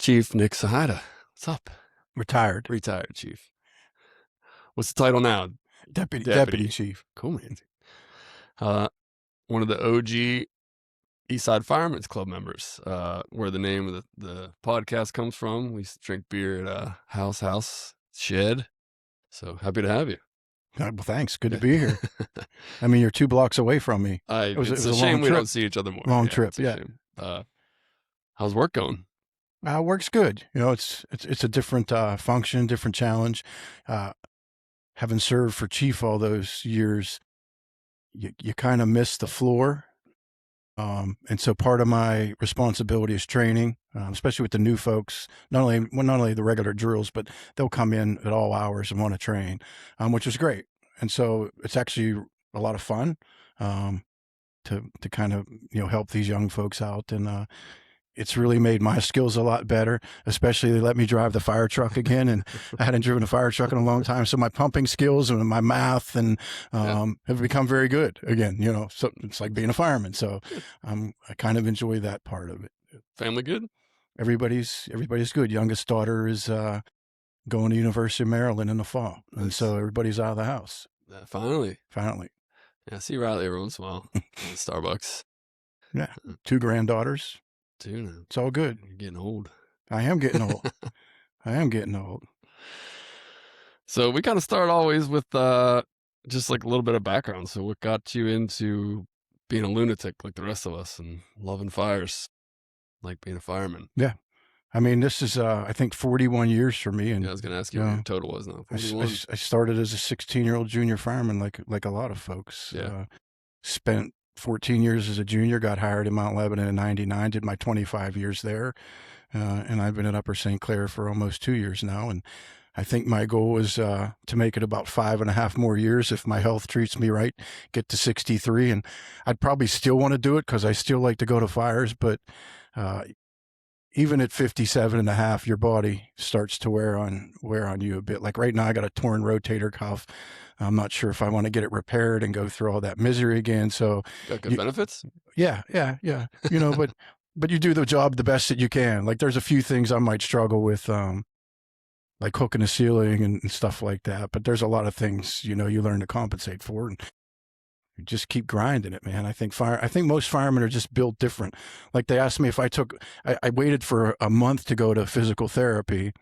Chief Nick Sohyda. What's up? Retired. Retired chief. What's the title now? Deputy chief. Cool, man. One of the OG Eastside Firemen's Club members, where the name of the podcast comes from. We used to drink beer at House Shed. So happy to have you. Well, thanks. Good to be here. I mean, you're 2 blocks away from me. It's a shame we don't see each other more. Long trip, yeah. How's work going? Work's good. You know, it's a different function, different challenge. Having served for chief all those years, you kind of miss the floor. And so part of my responsibility is training, especially with the new folks, not only the regular drills, but they'll come in at all hours and want to train, which is great. And so it's actually a lot of fun, to kind of, help these young folks out. And, it's really made my skills a lot better, especially they let me drive the fire truck again. And I hadn't driven a fire truck in a long time. So my pumping skills and my math and have become very good again, so it's like being a fireman. So I kind of enjoy that part of it. Family good? Everybody's good. Youngest daughter is going to University of Maryland in the fall. Nice. And so everybody's out of the house. Finally. Yeah, I see Riley every once in a while at Starbucks. Yeah. 2 granddaughters. Now. It's all good. You're getting old. I am getting old. So we kind of start always with just like a little bit of background. So what got you into being a lunatic like the rest of us and loving fires, like being a fireman? Yeah. I mean, this is, I think 41 years for me. And I was going to ask you what your total was now. I started as a 16-year-old junior fireman, like a lot of folks. Yeah. Spent 14 years as a junior, got hired in Mount Lebanon in 99, did my 25 years there. And I've been at Upper St. Clair for almost 2 years now. And I think my goal was to make it about 5.5 more years if my health treats me right, get to 63. And I'd probably still want to do it because I still like to go to fires. But even at 57.5, your body starts to wear on you a bit. Like right now, I got a torn rotator cuff. I'm not sure if I want to get it repaired and go through all that misery again. So got good benefits? Yeah. But you do the job the best that you can. Like there's a few things I might struggle with, like hooking a ceiling and stuff like that. But there's a lot of things, you learn to compensate for, and you just keep grinding it, man. I think most firemen are just built different. Like they asked me if I waited for a month to go to physical therapy,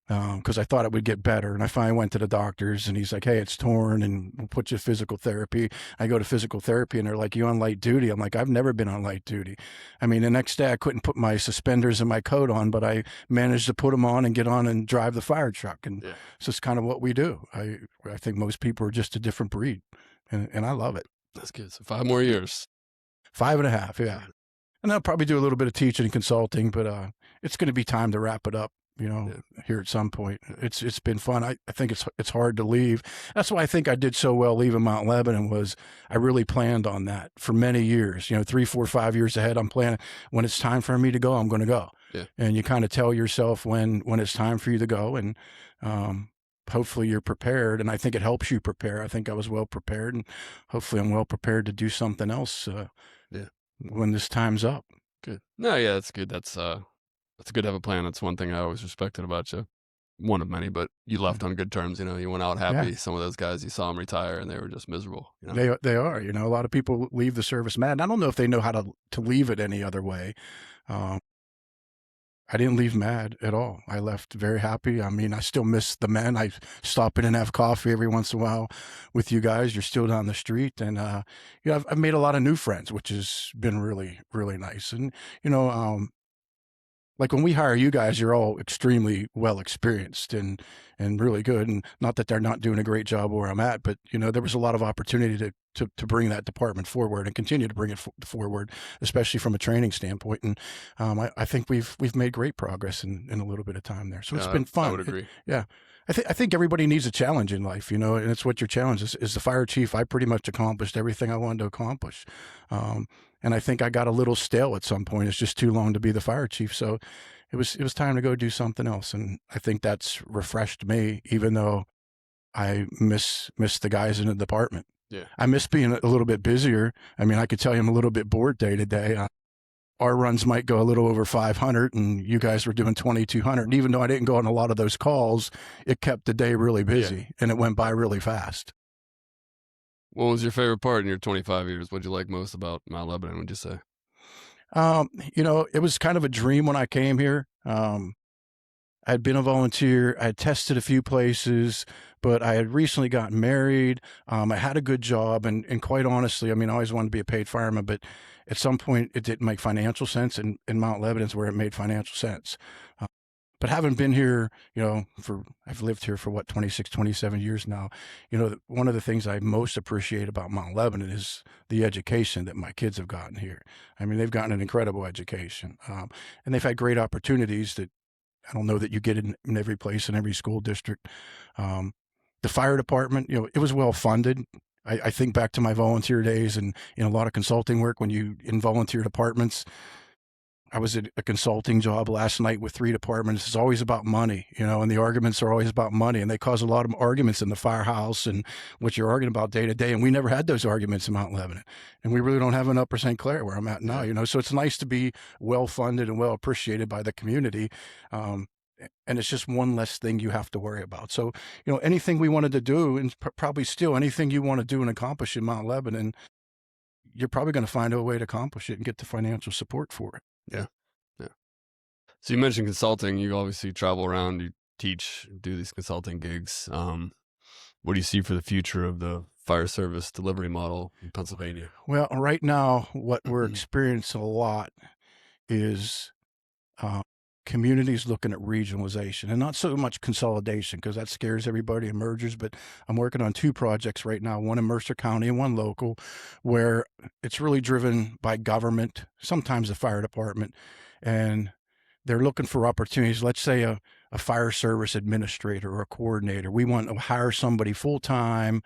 because I thought it would get better. And I finally went to the doctors and he's like, hey, it's torn and we'll put you to physical therapy. I go to physical therapy and they're like, you on light duty? I'm like, I've never been on light duty. I mean, the next day I couldn't put my suspenders and my coat on, but I managed to put them on and get on and drive the fire truck. And so it's kind of what we do. I think most people are just a different breed, and I love it. That's good. So 5 more years. 5.5. Yeah. And I'll probably do a little bit of teaching and consulting, but it's going to be time to wrap it up. Here at some point. It's been fun. I think it's hard to leave. That's why I think I did so well leaving Mount Lebanon. Was I really planned on that for many years. 3, 4, 5 years ahead. I'm planning when it's time for me to go, I'm going to go. Yeah. And you kind of tell yourself when it's time for you to go, and hopefully you're prepared. And I think it helps you prepare. I think I was well prepared, and hopefully I'm well prepared to do something else. When this time's up. Good. No, yeah, that's good. That's good to have a plan. That's one thing I always respected about you. One of many, but you left on good terms. You went out happy. Yeah. Some of those guys, you saw them retire and they were just miserable. They are. A lot of people leave the service mad. And I don't know if they know how to leave it any other way. I didn't leave mad at all. I left very happy. I mean, I still miss the men. I stop in and have coffee every once in a while with you guys. You're still down the street. And, I've made a lot of new friends, which has been really, really nice. And, like when we hire you guys, you're all extremely well experienced and really good. And not that they're not doing a great job where I'm at, but there was a lot of opportunity to bring that department forward and continue to bring it forward, especially from a training standpoint. And I think we've made great progress in a little bit of time there. So it's been fun. I would agree. I think everybody needs a challenge in life, and it's what your challenge is. As the fire chief, I pretty much accomplished everything I wanted to accomplish. And I think I got a little stale at some point. It's just too long to be the fire chief. So it was time to go do something else. And I think that's refreshed me, even though I miss the guys in the department. Yeah. I miss being a little bit busier. I mean, I could tell you I'm a little bit bored day to day. our runs might go a little over 500 and you guys were doing 2,200. And even though I didn't go on a lot of those calls, it kept the day really busy and it went by really fast. What was your favorite part in your 25 years? What'd you like most about Mount Lebanon, would you say? It was kind of a dream when I came here. I'd been a volunteer. I had tested a few places, but I had recently gotten married. I had a good job, and quite honestly, I mean, I always wanted to be a paid fireman, but at some point it didn't make financial sense, and in Mount Lebanon's where it made financial sense. Uh, but having been here, I've lived here for 26, 27 years now. One of the things I most appreciate about Mount Lebanon is the education that my kids have gotten here. I mean, they've gotten an incredible education, and they've had great opportunities that I don't know that you get in every place in every school district. Um, the fire department, it was well funded. I think back to my volunteer days and in a lot of consulting work when you in volunteer departments. I was at a consulting job last night with 3 departments. It's always about money, and the arguments are always about money, and they cause a lot of arguments in the firehouse and what you're arguing about day to day. And we never had those arguments in Mount Lebanon, and we really don't have enough for St. Clair where I'm at now. So it's nice to be well funded and well appreciated by the community. And it's just one less thing you have to worry about. So, anything we wanted to do, and probably still anything you want to do and accomplish in Mount Lebanon, you're probably going to find a way to accomplish it and get the financial support for it. Yeah. Yeah. So you mentioned consulting. You obviously travel around, you teach, do these consulting gigs. What do you see for the future of the fire service delivery model in Pennsylvania? Well, right now, what we're experiencing a lot is communities looking at regionalization and not so much consolidation because that scares everybody and mergers. But I'm working on 2 projects right now, one in Mercer County and one local, where it's really driven by government, sometimes the fire department, and they're looking for opportunities. Let's say a fire service administrator or a coordinator. We want to hire somebody full time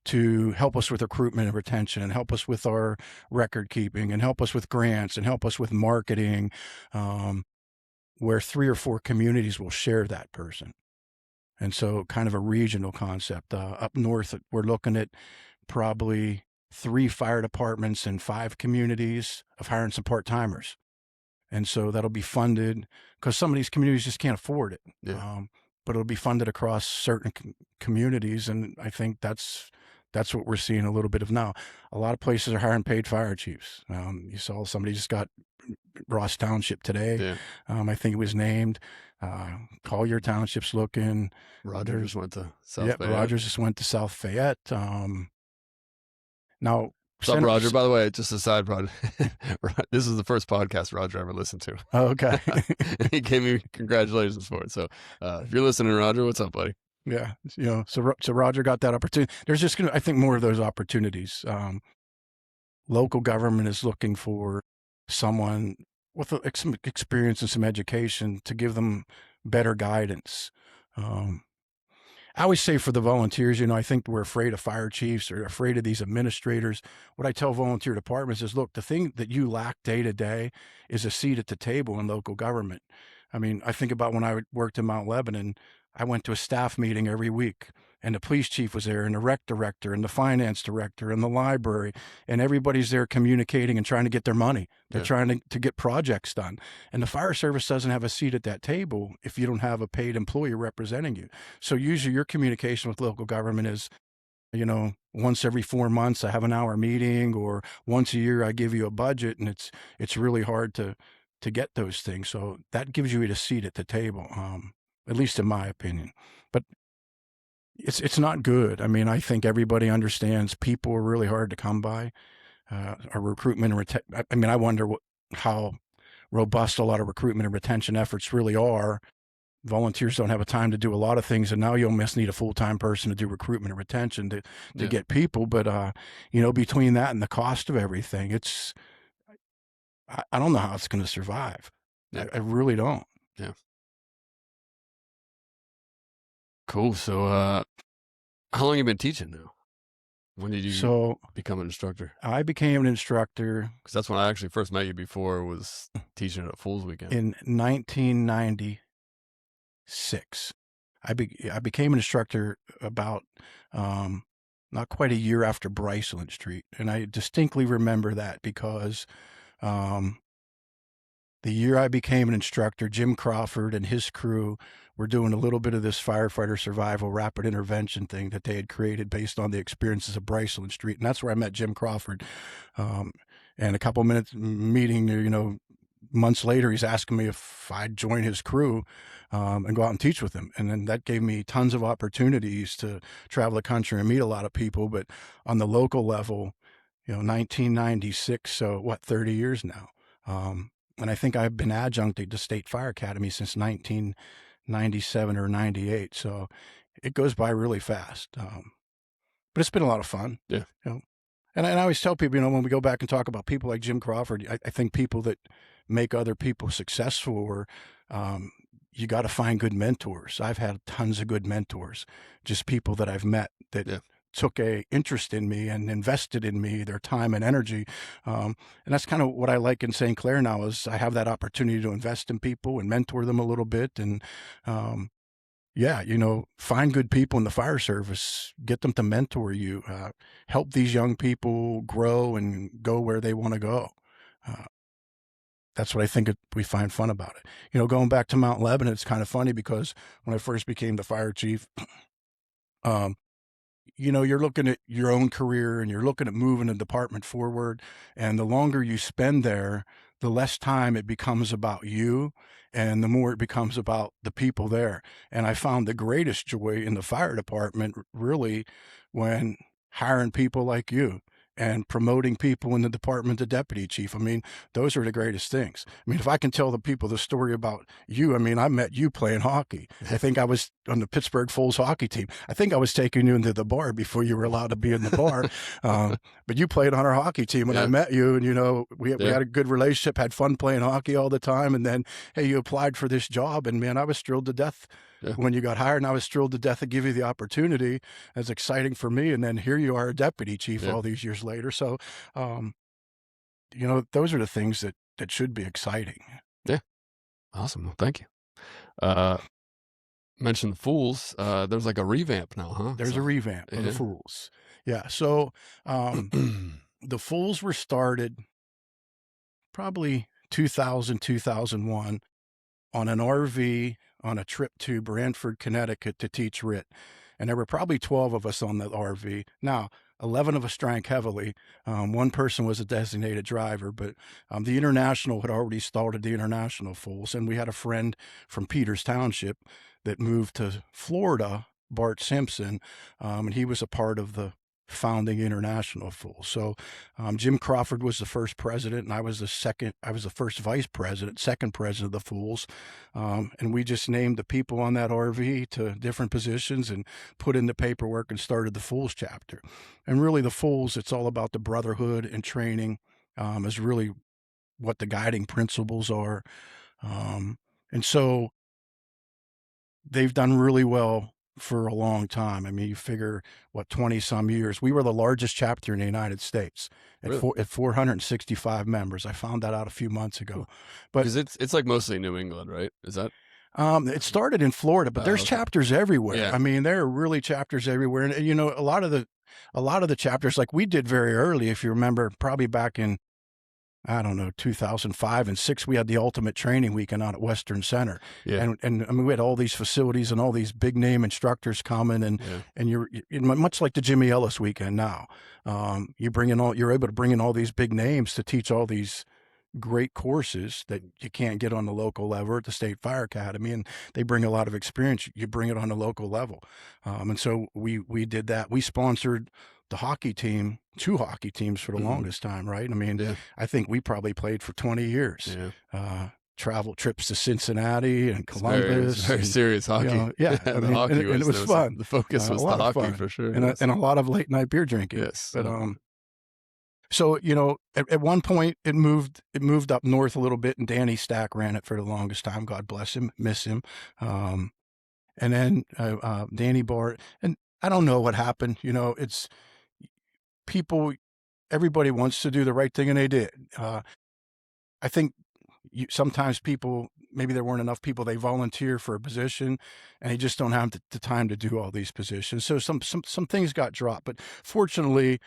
to help us with recruitment and retention and help us with our record keeping and help us with grants and help us with marketing, where 3 or 4 communities will share that person. And so kind of a regional concept. Up north, we're looking at probably 3 fire departments and 5 communities of hiring some part-timers. And so that'll be funded because some of these communities just can't afford it. Yeah. But it'll be funded across certain communities. And I think that's what we're seeing a little bit of now. A lot of places are hiring paid fire chiefs. You saw somebody just got Ross Township today. Yeah. I think it was named. Collier Township's looking. Rogers went to South Yep, Fayette. Rogers just went to South Fayette. Now, What's up, Roger? By the way, just a side project. This is the first podcast Roger ever listened to. Oh, okay. He gave me congratulations for it. So if you're listening, Roger, what's up, buddy? Yeah, so Roger got that opportunity. There's just I think more of those opportunities. Local government is looking for someone with some experience and some education to give them better guidance. I always say for the volunteers, I think we're afraid of fire chiefs or afraid of these administrators. What I tell volunteer departments is, look, the thing that you lack day to day is a seat at the table in local government. I mean, I think about when I worked in Mount Lebanon, I went to a staff meeting every week, and the police chief was there, and the rec director, and the finance director, and the library, and everybody's there communicating and trying to get their money. They're trying to get projects done. And the fire service doesn't have a seat at that table if you don't have a paid employee representing you. So usually your communication with local government is, once every 4 months I have an hour meeting, or once a year I give you a budget, and it's really hard to get those things. So that gives you a seat at the table. At least in my opinion. But it's not good. I mean, I think everybody understands people are really hard to come by. Our recruitment and retention. I mean, I wonder how robust a lot of recruitment and retention efforts really are. Volunteers don't have a time to do a lot of things, and now you almost need a full-time person to do recruitment and retention to get people. But between that and the cost of everything, I don't know how it's going to survive. Yeah. I really don't. Yeah. Cool. So, how long have you been teaching now? When did you become an instructor? I became an instructor because that's when I actually first met you. Before was teaching at Fool's Weekend in 1996. I became an instructor about not quite a year after Bryceland Street, and I distinctly remember that because The year I became an instructor, Jim Crawford and his crew were doing a little bit of this firefighter survival rapid intervention thing that they had created based on the experiences of Bryceland Street. And that's where I met Jim Crawford. Um, and a couple minutes meeting, months later, he's asking me if I'd join his crew and go out and teach with him. And then that gave me tons of opportunities to travel the country and meet a lot of people. But on the local level, 1996, so what, 30 years now. And I think I've been adjuncted to State Fire Academy since 1997 or 98. So it goes by really fast. But it's been a lot of fun. Yeah. And I always tell people, when we go back and talk about people like Jim Crawford, I think people that make other people successful, or you got to find good mentors. I've had tons of good mentors, just people that I've met that took a interest in me and invested in me, their time and energy. And that's kind of what I like in St. Clair now, is I have that opportunity to invest in people and mentor them a little bit. And find good people in the fire service, get them to mentor you, help these young people grow and go where they want to go. That's what I think we find fun about it. Going back to Mount Lebanon, it's kind of funny because when I first became the fire chief, you're looking at your own career and you're looking at moving a department forward. And the longer you spend there, the less time it becomes about you and the more it becomes about the people there. And I found the greatest joy in the fire department really when hiring people like you and promoting people in the department to deputy chief. I mean, those are the greatest things. I mean, if I can tell the people the story about you, I mean, I met you playing hockey. I think I was on the Pittsburgh Foals hockey team. I think I was taking you into the bar before you were allowed to be in the bar. But you played on our hockey team and I met you, and, we had a good relationship, had fun playing hockey all the time. And then, hey, you applied for this job, and man, I was thrilled to death when you got hired, and I was thrilled to death to give you the opportunity. It's exciting for me. And then here you are, a deputy chief all these years later. So, those are the things that should be exciting. Yeah. Awesome. Well, thank you. Mentioned the Fools. There's like a revamp now, huh? There's a revamp of the Fools. Yeah. So, the Fools were started probably 2000, 2001 on an RV on a trip to Brantford, Connecticut to teach RIT. And there were probably 12 of us on the RV. Now, 11 of us drank heavily. One person was a designated driver, but the International had already started the International Fools. And we had a friend from Peters Township that moved to Florida, Bart Simpson, and he was a part of the founding International Fools. So Jim Crawford was the first president, and I was the first vice president, second president of the Fools. And we just named the people on that RV to different positions and put in the paperwork and started the Fools chapter. And really the Fools, it's all about the brotherhood and training, is really what the guiding principles are. And so they've done really well for a long time. I mean, you figure, 20 some years. We were the largest chapter in the United States at 465 members. I found that out a few months ago. But because it's like mostly New England, right? Is that? It started in Florida, but there's chapters everywhere. Yeah. I mean, there are really chapters everywhere. And a lot of the chapters, like we did very early, if you remember, probably back in 2005 and 6, we had the ultimate training weekend out at Western Center. Yeah. And I mean, we had all these facilities and all these big name instructors coming, and you're much like the Jimmy Ellis weekend now. You're able to bring in all these big names to teach all these great courses that you can't get on the local level at the State Fire Academy, and they bring a lot of experience. You bring it on the local level. And so we did that. We sponsored the hockey team, 2 hockey teams for the longest time, right? I mean, I think we probably played for 20 years. Travel trips to Cincinnati and Columbus. Very serious hockey. And it was fun. The focus was the hockey for sure. And a lot of late night beer drinking. Yes. But, so, at one point it moved up north a little bit, and Danny Stack ran it for the longest time. God bless him, miss him. And then Danny Bart, and I don't know what happened. It's people, everybody wants to do the right thing, and they did. I think sometimes people, maybe there weren't enough people, they volunteer for a position and they just don't have the time to do all these positions. So some things got dropped, but fortunately,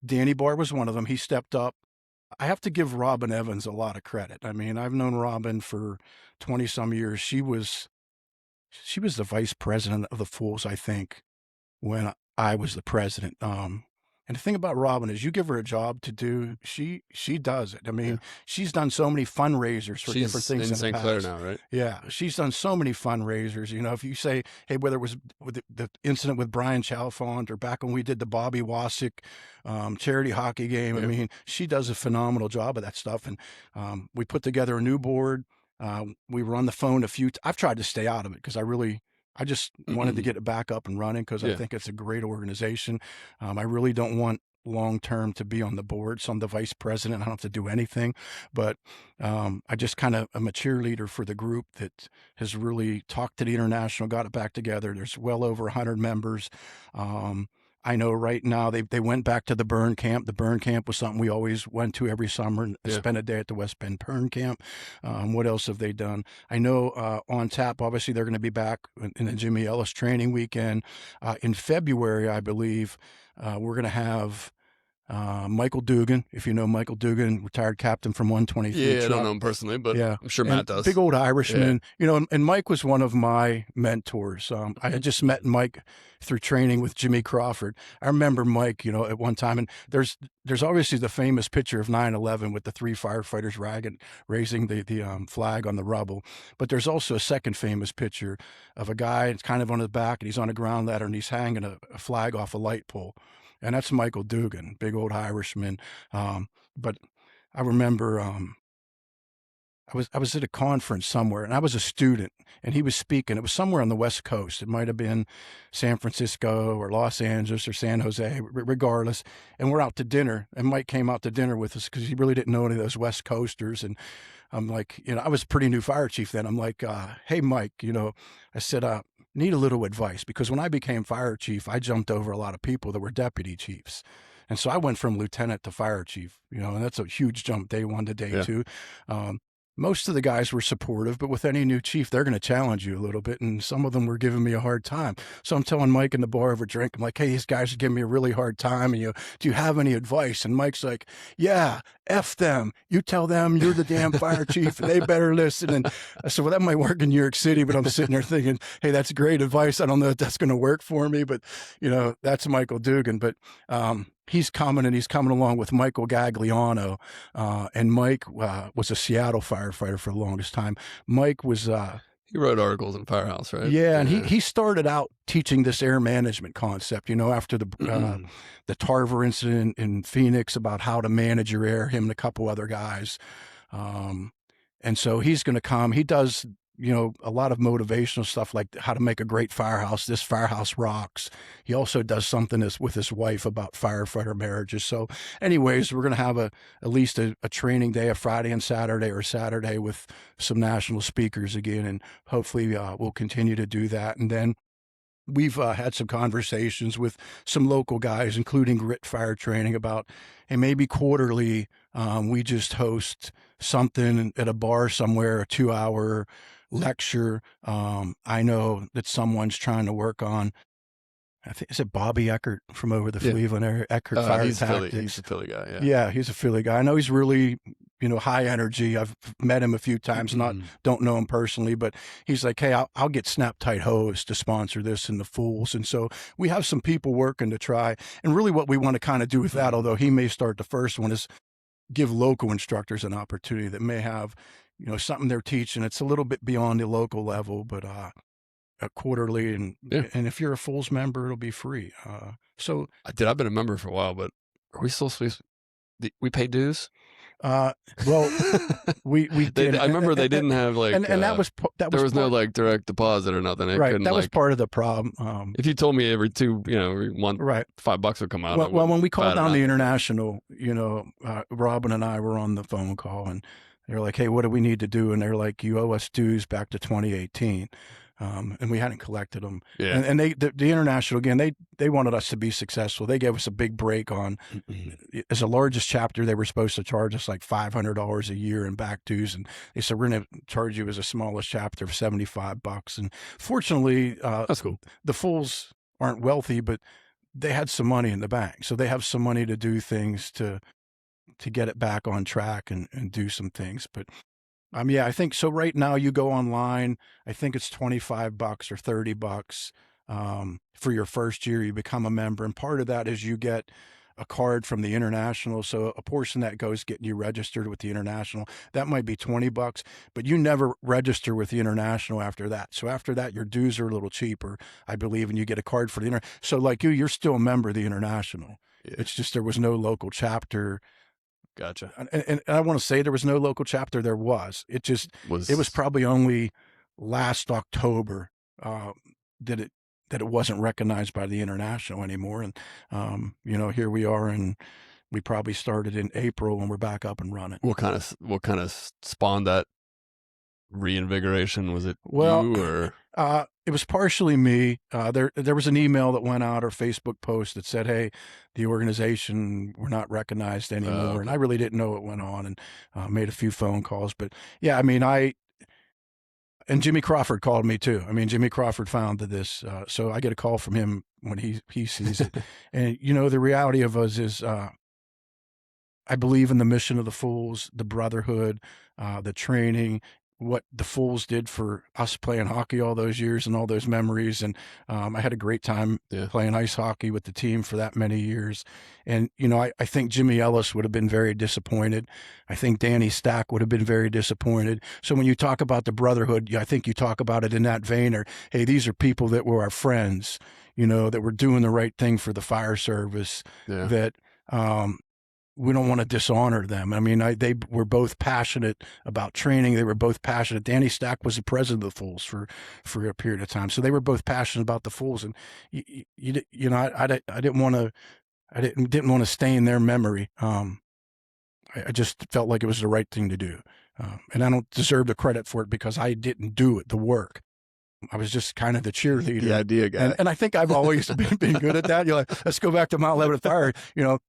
Danny Barr was one of them. He stepped up I have to give Robin Evans a lot of credit. I mean, I've known Robin for 20 some years. She was the vice president of the Fools, I think, when I was the president. And the thing about Robin is you give her a job to do, she does it. I Yeah. mean, she's done so many fundraisers for different She's things in in the St. Clair past. now, right? Yeah, she's done so many fundraisers. You know, if you say, hey, whether it was with the incident with Brian Chalfont or back when we did the Bobby Wasick charity hockey game, I Yeah. mean, she does a phenomenal job of that stuff. And we put together a new board. We were on the phone a few. I've tried to stay out of it because I just wanted to get it back up and running because I Yeah. think it's a great organization. I really don't want long term to be on the board, so I'm the vice president. I don't have to do anything, but I just kind of am a cheerleader for the group that has really talked to the international, got it back together. There's well over 100 members. I know right now they went back to the burn camp. The burn camp was something we always went to every summer and Yeah. spent a day at the West Bend burn camp. What else have they done? I know on tap, obviously, they're going to be back in the Jimmy Ellis training weekend. In February, I believe, we're going to have Michael Dugan, if you know Michael Dugan, retired captain from 123 Yeah, I don't Truck. know him personally, but Yeah, I'm sure and Matt does. big old Yeah. Irishman, you know, and Mike was one of my mentors. I had just met Mike through training with Jimmy Crawford. I remember Mike, you know, at one time, and there's obviously the famous picture of 9/11 with the three firefighters raising the flag on the rubble, but there's also a second famous picture of a guy. It's kind of on his back, and he's on a ground ladder, and he's hanging a flag off a light pole, and that's Michael Dugan, big old Irishman. But I remember. I was at a conference somewhere, and I was a student, and he was speaking. It was somewhere on the West Coast. It might have been San Francisco or Los Angeles or San Jose, regardless. And we're out to dinner, and Mike came out to dinner with us because he really didn't know any of those West Coasters. And I'm like, you know, I was a pretty new fire chief then. I'm like, hey, Mike, you know, I said, need a little advice because when I became fire chief, I jumped over a lot of people that were deputy chiefs. And so I went from lieutenant to fire chief, you know, and that's a huge jump day one to day Yeah. two. Most of the guys were supportive, but with any new chief, they're going to challenge you a little bit. And some of them were giving me a hard time. So I'm telling Mike in the bar over a drink, I'm like, hey, these guys are giving me a really hard time. And, you know, do you have any advice? And Mike's like, yeah, F them. You tell them you're the damn fire chief and they better listen. And I said, well, that might work in New York City, but I'm sitting there thinking, hey, that's great advice. I don't know if that's going to work for me, but, you know, that's Michael Dugan. But, he's coming along with Michael Gagliano. And Mike was a Seattle firefighter for the longest time. Mike was, He wrote articles in Firehouse, right? yeah, and he started out teaching this air management concept, you know, after the Tarver incident in Phoenix about how to manage your air, him and a couple other guys. And so he's going to come. He does, you know, a lot of motivational stuff like how to make a great firehouse. This firehouse rocks. He also does something with his wife about firefighter marriages. So anyways, we're going to have at least a training day, a Friday and Saturday or Saturday with some national speakers again. And hopefully we'll continue to do that. And then we've had some conversations with some local guys, including Grit Fire Training, about, hey, maybe quarterly we just host something at a bar somewhere, a 2-hour lecture. I know that someone's trying to work on, I think, is it Bobby Eckert from over the Yeah. Cleveland area? Eckert Fire He's Tactics. He's a Philly guy, yeah. Yeah, he's a Philly guy. I know he's really, you know, high energy. I've met him a few times, don't know him personally, but he's like, hey, I'll get Snap Tight Hose to sponsor this and the Fools. And so we have some people working to try. And really what we want to kind of do with that, although he may start the first one, is give local instructors an opportunity that may have, you know, something they're teaching. It's a little bit beyond the local level, but quarterly. And if you're a Fools member, it'll be free. So I've been a member for a while, but are we still supposed we pay dues? well, we did. I remember they didn't have like, and that was there was no like direct deposit or nothing. Right, that was part of the problem. If you told me every month, right, $5 would come out. Well, when we called down the international, you know, Robin and I were on the phone call, and they're like, "Hey, what do we need to do?" And they're like, "You owe us dues back to 2018." And we hadn't collected them. Yeah. And the international, again, they wanted us to be successful. They gave us a big break on, as the largest chapter, they were supposed to charge us like $500 a year in back dues. And they said, we're going to charge you as the smallest chapter of $75. And fortunately, that's cool. The Fools aren't wealthy, but they had some money in the bank. So they have some money to do things to to get it back on track and do some things. But yeah, I think so. Right now, you go online. I think it's $25 or $30 for your first year. You become a member, and part of that is you get a card from the international. So a portion that goes getting you registered with the international. That might be $20, but you never register with the international after that. So after that, your dues are a little cheaper, I believe, and you get a card for the inter. So like you're still a member of the international. Yeah. It's just there was no local chapter. Gotcha. And I want to say there was no local chapter. There was. It was probably only last October uh, that it wasn't recognized by the international anymore. And here we are, and we probably started in April, and we're back up and running. What kind of spawned that reinvigoration? Was it Well, you or? it was partially me. There was an email that went out or Facebook post that said, "Hey, the organization, we're not recognized anymore." Okay. And I really didn't know what went on, and made a few phone calls. But yeah, I mean, and Jimmy Crawford called me too. I mean, Jimmy Crawford founded this, so I get a call from him when he sees it. And the reality of us is, I believe in the mission of the Fools, the brotherhood, the training, what the Fools did for us playing hockey all those years and all those memories. And I had a great time playing ice hockey with the team for that many years. And, I think Jimmy Ellis would have been very disappointed. I think Danny Stack would have been very disappointed. So when you talk about the brotherhood, I think you talk about it in that vein, or, hey, these are people that were our friends, that were doing the right thing for the fire service, that, we don't want to dishonor them. I mean, they were both passionate about training. They were both passionate. Danny Stack was the president of the Fools for a period of time, so they were both passionate about the Fools. And I didn't want to stain their memory. I just felt like it was the right thing to do, and I don't deserve the credit for it because I didn't do it, the work. I was just kind of the cheerleader, the idea guy. and I think I've always been good at that. You're like, let's go back to Mount Lebanon Fire.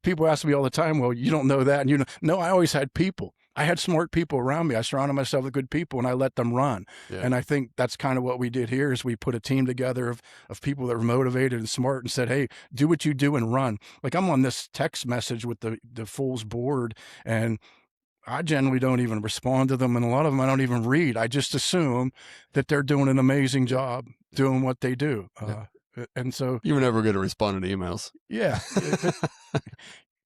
People ask me all the time, well, you don't know that, and no, I always had people. I had smart people around me. I surrounded myself with good people, and I let them run. Yeah. And I think that's kind of what we did here. Is we put a team together of people that were motivated and smart, and said, hey, do what you do and run. Like, I'm on this text message with the Fools board, and I generally don't even respond to them, and a lot of them I don't even read. I just assume that they're doing an amazing job doing what they do. And so you were never going to respond to emails. Yeah.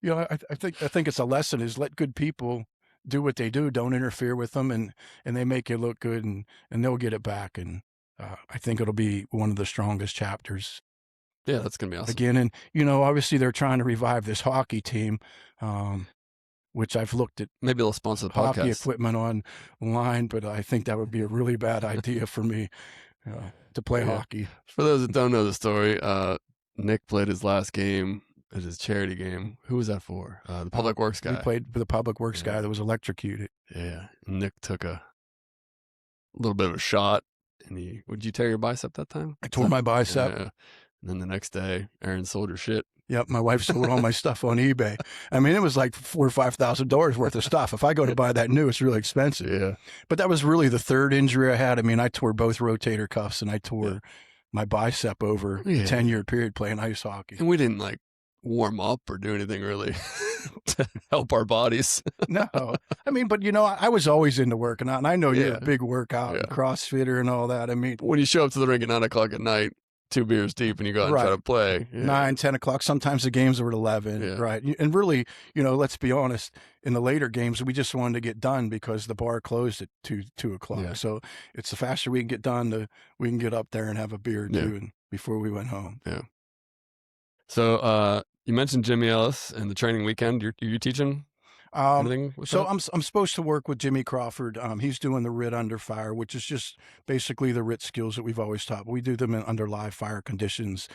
I think it's a lesson is let good people do what they do. Don't interfere with them, and they make you look good, and they'll get it back. And I think it'll be one of the strongest chapters. Yeah, that's going to be awesome. Again, and, obviously they're trying to revive this hockey team. Which I've looked at. Maybe they'll sponsor the hockey podcast. Equipment online, but I think that would be a really bad idea for me to play hockey. For those that don't know the story, Nick played his last game at his charity game. Who was that for? The Public Works guy. He played for the Public Works guy that was electrocuted. Yeah. Nick took a little bit of a shot, and would you tear your bicep that time? I tore my bicep. Yeah. And then the next day, Aaron sold her shit. Yep, my wife sold all my stuff on eBay. I mean, it was like $4,000 or $5,000 worth of stuff. If I go to buy that new, it's really expensive. Yeah. But that was really the third injury I had. I mean, I tore both rotator cuffs, and I tore my bicep over a 10-year period playing ice hockey. And we didn't warm up or do anything really to help our bodies. No, I mean, but I was always into working out, and I know you're a big workout and CrossFitter and all that. I mean, when you show up to the rink at 9:00 at night, 2 beers deep, and you go out and try to play 9, 10 o'clock. Sometimes the games were at 11, right? And really, let's be honest. In the later games, we just wanted to get done because the bar closed at 2 o'clock. Yeah. So it's the faster we can get done, we can get up there and have a beer or two, and before we went home. Yeah. So you mentioned Jimmy Ellis and the training weekend. You're teaching. So I'm supposed to work with Jimmy Crawford. He's doing the RIT under fire, which is just basically the RIT skills that we've always taught. We do them under live fire conditions.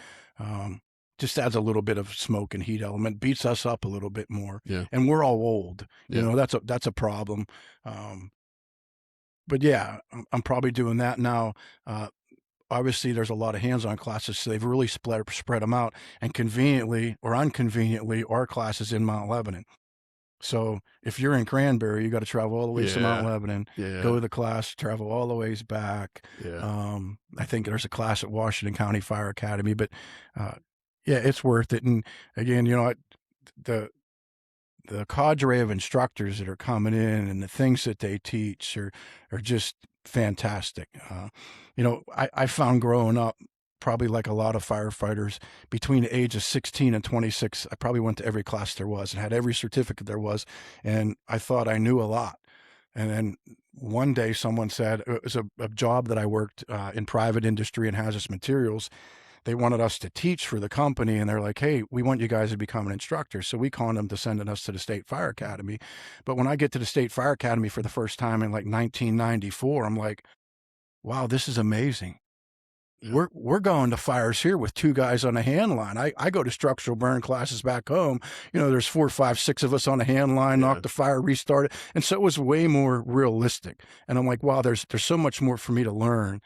Just adds a little bit of smoke and heat element, beats us up a little bit more. Yeah. And we're all old. That's a problem. But yeah, I'm probably doing that now. Obviously, there's a lot of hands-on classes, so they've really spread them out. And conveniently or inconveniently, our class is in Mount Lebanon. So if you're in Cranberry, you got to travel all the way to Mount Lebanon, go to the class, travel all the ways back. Yeah. I think there's a class at Washington County Fire Academy, but it's worth it. And again, the the cadre of instructors that are coming in and the things that they teach are just fantastic. I found growing up, probably like a lot of firefighters, between the age of 16 and 26, I probably went to every class there was and had every certificate there was. And I thought I knew a lot. And then one day someone said, it was a job that I worked in private industry and hazardous materials. They wanted us to teach for the company, and they're like, hey, we want you guys to become an instructor. So we conned them to sending us to the State Fire Academy. But when I get to the State Fire Academy for the first time in like 1994, I'm like, wow, this is amazing. Yeah. We're going to fires here with 2 guys on a hand line. I go to structural burn classes back home. There's 4, 5, 6 of us on a hand line, knock the fire, restart it. And so it was way more realistic. And I'm like, wow, there's so much more for me to learn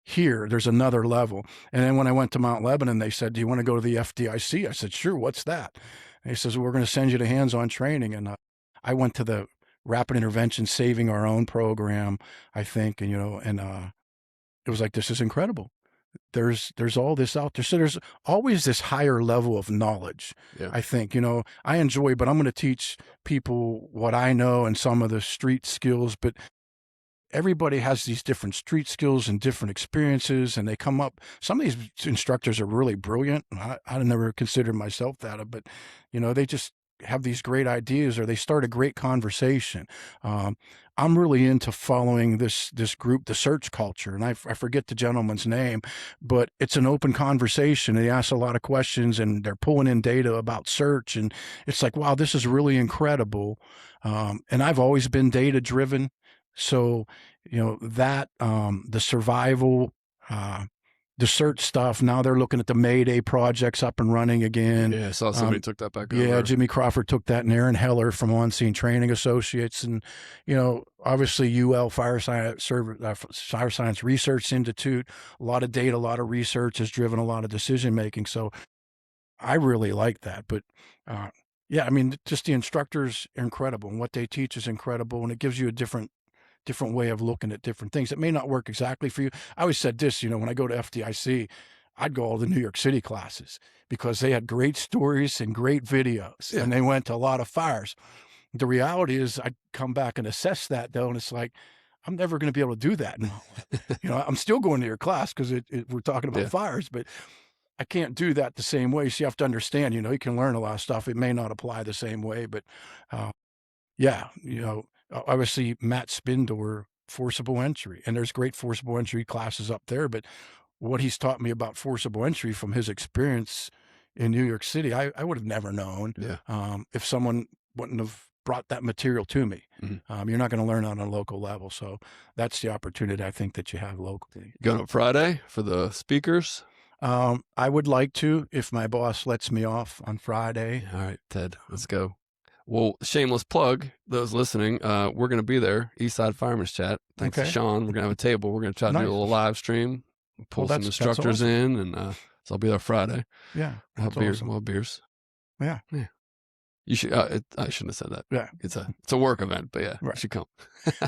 here. There's another level. And then when I went to Mount Lebanon, they said, do you want to go to the FDIC? I said, sure. What's that? And he says, well, we're going to send you to hands-on training. And I went to the Rapid Intervention Saving Our Own program, I think. And, it was like, this is incredible. There's all this out there. So there's always this higher level of knowledge. Yeah. I think, I enjoy, but I'm going to teach people what I know and some of the street skills, but everybody has these different street skills and different experiences, and they come up. Some of these instructors are really brilliant. I never considered myself that, but they just have these great ideas, or they start a great conversation. I'm really into following this group, the search culture, and I forget the gentleman's name, but it's an open conversation. They ask a lot of questions, and they're pulling in data about search, and it's like, wow, this is really incredible. And I've always been data driven. So, that, the survival, the search stuff, now they're looking at the Mayday projects up and running again. Yeah, I saw somebody took that back over. Yeah, Jimmy Crawford took that, and Aaron Heller from On Scene Training Associates. And, obviously UL Fire Science Research Institute, a lot of data, a lot of research has driven a lot of decision making. So I really like that. But, yeah, I mean, just the instructors are incredible, and what they teach is incredible, and it gives you a different way of looking at different things. It may not work exactly for you. I always said this, when I go to FDIC, I'd go all the New York City classes because they had great stories and great videos, and they went to a lot of fires. The reality is I'd come back and assess that, though, and it's like, I'm never going to be able to do that. I'm still going to your class because we're talking about fires, but I can't do that the same way. So you have to understand, you can learn a lot of stuff. It may not apply the same way, but obviously Matt Spindor, forcible entry, and there's great forcible entry classes up there, but what he's taught me about forcible entry from his experience in New York City, I would have never known if someone wouldn't have brought that material to me. Mm-hmm. You're not going to learn on a local level. So that's the opportunity I think that you have locally. Going up Friday for the speakers? I would like to, if my boss lets me off on Friday. All right, Ted, let's go. Well, shameless plug, those listening, we're going to be there, Eastside Fireman's Chat. Thanks to Sean. We're going to have a table. We're going to try to do a little live stream, pull some instructors in, and so I'll be there Friday. Yeah. We'll have beers. Yeah. You should. I shouldn't have said that. Yeah. It's a work event, but yeah, you should come.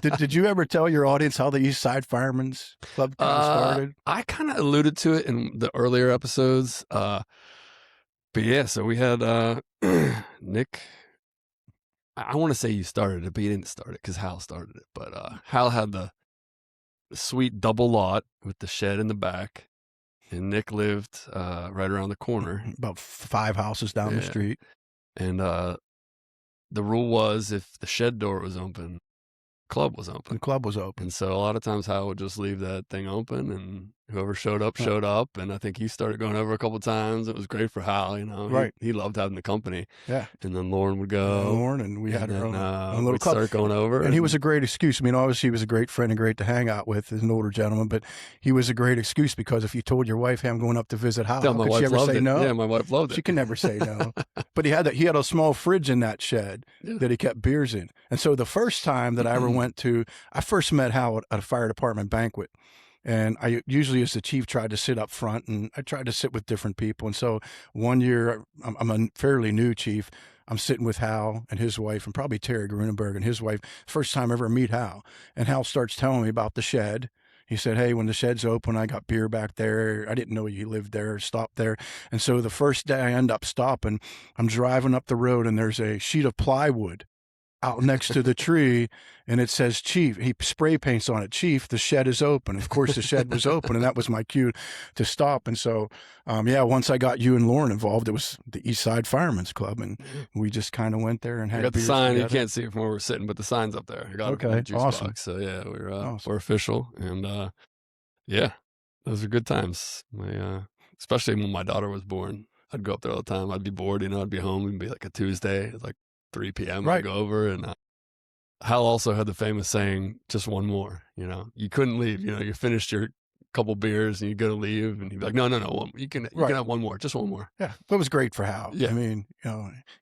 Did you ever tell your audience how the Eastside Firemen's Club started? I kind of alluded to it in the earlier episodes. But yeah, so we had Nick. I want to say you started it, but you didn't start it because Hal started it. But Hal had the sweet double lot with the shed in the back, and Nick lived right around the corner, about 5 houses down the street. And the rule was if the shed door was open, club was open. The club was open. And so a lot of times Hal would just leave that thing open, and whoever showed up, showed up. And I think he started going over a couple of times. It was great for Hal, Right. He loved having the company. Yeah. And then Lauren would go. And we had our own little we'd club. start going over. And he was a great excuse. I mean, obviously he was a great friend and great to hang out with as an older gentleman, but he was a great excuse because if you told your wife, hey, I'm going up to visit Hal, could she ever say no? Yeah, my wife loved it. She can never say no. But he had a small fridge in that shed that he kept beers in. And so the first time that I ever went to, I first met Hal at a fire department banquet. And I usually, as the chief, tried to sit up front, and I tried to sit with different people. And so one year, I'm a fairly new chief. I'm sitting with Hal and his wife, and probably Terry Grunenberg and his wife. First time I ever meet Hal. And Hal starts telling me about the shed. He said, "Hey, when the shed's open, I got beer back there. I didn't know you lived there. Stop there." And so the first day I end up stopping, I'm driving up the road, and there's a sheet of plywood out next to the tree, and it says Chief. He spray paints on it, Chief, the shed is open. Of course, the shed was open, and that was my cue to stop. And so, yeah, once I got you and Lauren involved, it was the East Side Firemen's Club, and we just kind of went there and I had got the beers sign. You together. can't see it from where we're sitting, but the sign's up there. I got it from the Okay, juice awesome, box. So yeah, awesome. we're official, and yeah, those are good times. Especially when my daughter was born, I'd go up there all the time. I'd be bored, I'd be home. It'd be like a Tuesday, it's like 3 p.m. I'd Right, go over, and Hal also had the famous saying, "Just one more." You couldn't leave. You finished your couple beers and you go to leave, and he'd be like, "No, no, no, you can right. have one more, just one more." Yeah, that was great for Hal. I Yeah, mean,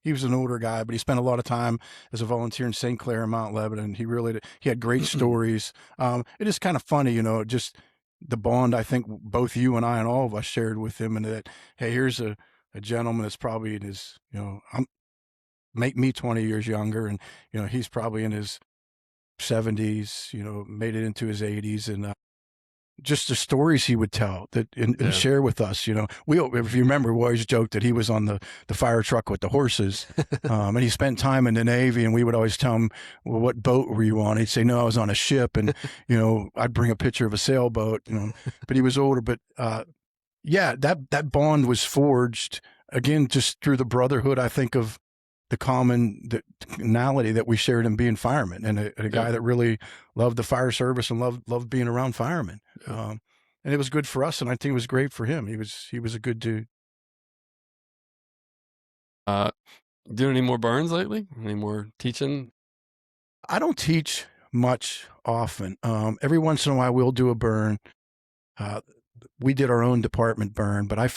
he was an older guy, but he spent a lot of time as a volunteer in St. Clair and Mount Lebanon. He really did. He had great stories. It is kind of funny, just the bond I think both you and I and all of us shared with him, and that, hey, here's a gentleman that's probably in his, make me 20 years younger, and he's probably in his 70s, made it into his 80s, and just the stories he would tell and yeah. share with us. If you remember, we always joked that he was on the fire truck with the horses, and he spent time in the Navy. And we would always tell him, "Well, what boat were you on?" He'd say, "No, I was on a ship." And I'd bring a picture of a sailboat. But he was older. But yeah, that bond was forged again just through the brotherhood, I think, of the commonality that we shared in being firemen, and a Yeah, guy that really loved the fire service and loved being around firemen. yeah. And it was good for us, and I think it was great for him. He was a good dude. Uh, doing any more burns lately? Any more teaching? I don't teach much often. Every once in a while, we'll do a burn. Uh, we did our own department burn, but I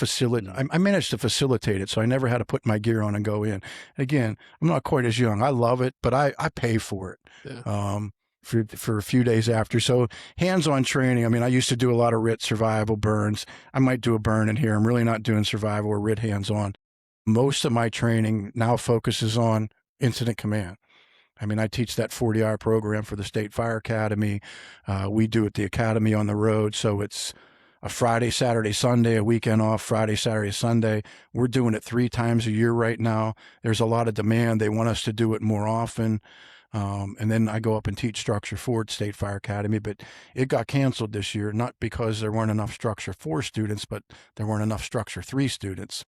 managed to facilitate it, so I never had to put my gear on and go in. Again, I'm not quite as young. I love it, but I pay for it. Yeah, For a few days after. So hands-on training. I mean, I used to do a lot of RIT survival burns. I might do a burn in here. I'm really not doing survival or RIT hands-on. Most of my training now focuses on incident command. I mean, I teach that 40-hour program for the State Fire Academy. We do it the academy on the road, so it's a Friday, Saturday, Sunday, a weekend off, Friday, Saturday, Sunday. We're doing it 3 times a year right now. There's a lot of demand. They want us to do it more often. And then I go up and teach Structure 4 at State Fire Academy, but it got canceled this year, not because there weren't enough Structure 4 students, but there weren't enough Structure 3 students,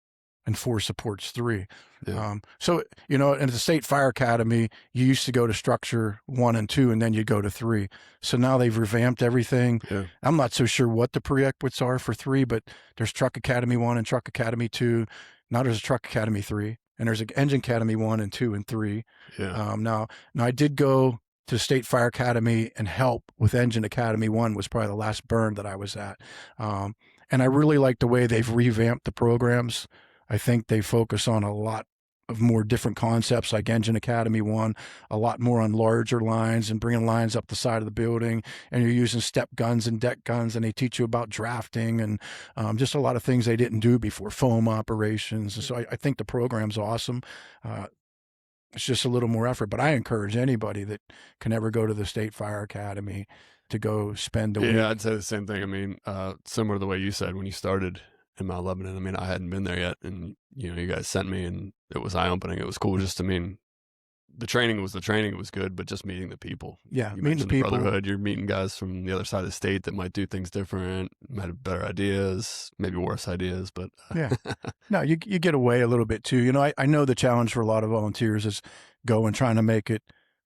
and 4 supports 3. yeah, So, at the State Fire Academy, you used to go to Structure 1 and 2, and then you go to 3. So now they've revamped everything. yeah, I'm not so sure what the prerequisites are for 3, but there's Truck Academy 1 and Truck Academy 2. Now there's a Truck Academy 3, and there's an Engine Academy 1 and 2 and 3. yeah, Now I did go to State Fire Academy and help with Engine Academy 1 was probably the last burn that I was at. And I really like the way they've revamped the programs. I think they focus on a lot of more different concepts like Engine Academy 1, a lot more on larger lines and bringing lines up the side of the building. And you're using step guns and deck guns, and they teach you about drafting and just a lot of things they didn't do before, foam operations. And so I think the program's awesome. It's just a little more effort, but I encourage anybody that can ever go to the State Fire Academy to go spend a yeah. week. I'd say the same thing. I mean, similar to the way you said when you started in Mount Lebanon. I mean, I hadn't been there yet, and you guys sent me, and it was eye opening. It was cool. Just, I mean, the training was the training. It was good, but just meeting the people. Yeah, You meeting the mentioned the people. brotherhood. You're meeting guys from the other side of the state that might do things different, might have better ideas, maybe worse ideas, but Yeah. No, you get away a little bit too. I know the challenge for a lot of volunteers is going, trying to make it,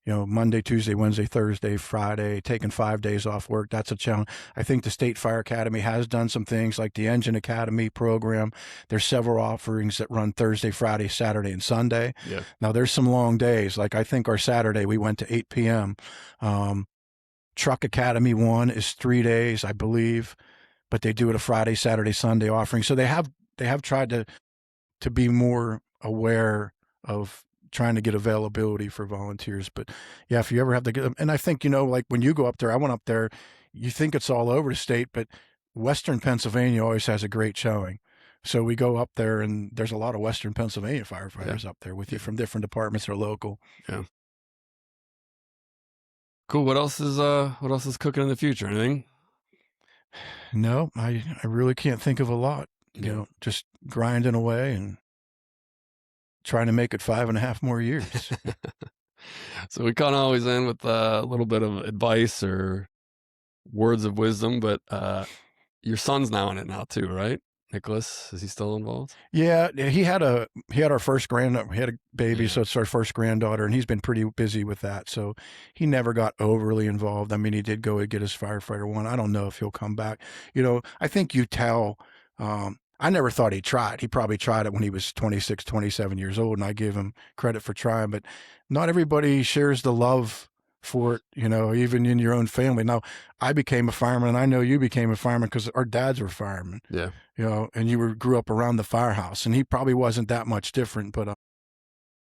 Monday, Tuesday, Wednesday, Thursday, Friday, taking 5 days off work. That's a challenge. I think the State Fire Academy has done some things like the Engine Academy program. There's several offerings that run Thursday, Friday, Saturday, and Sunday. yeah, Now there's some long days. Like I think our Saturday we went to 8 p.m. Truck Academy 1 is 3 days, I believe, but they do it a Friday, Saturday, Sunday offering. So they have tried to be more aware of trying to get availability for volunteers. But yeah, if you ever have to get, and I think, like when you go up there, I went up there, you think it's all over the state, but Western Pennsylvania always has a great showing. So we go up there, and there's a lot of Western Pennsylvania firefighters up there with you yeah, from different departments or local. yeah. Cool. What else is cooking in the future? Anything? No, I really can't think of a lot. Yeah. Just grinding away and trying to make it 5.5 more years. So we kind of always end with a little bit of advice or words of wisdom, but your son's now in it now too, right? Nicholas, is he still involved? Yeah, he had our first we had a baby, Yeah. so it's our first granddaughter, and he's been pretty busy with that. So he never got overly involved. I mean, he did go and get his firefighter one. I don't know if he'll come back. I think you tell. I never thought he tried. He probably tried it when he was 26, 27 years old, and I give him credit for trying. But not everybody shares the love for it. Even in your own family. Now, I became a fireman, and I know you became a fireman because our dads were firemen. Yeah. And grew up around the firehouse, and he probably wasn't that much different, but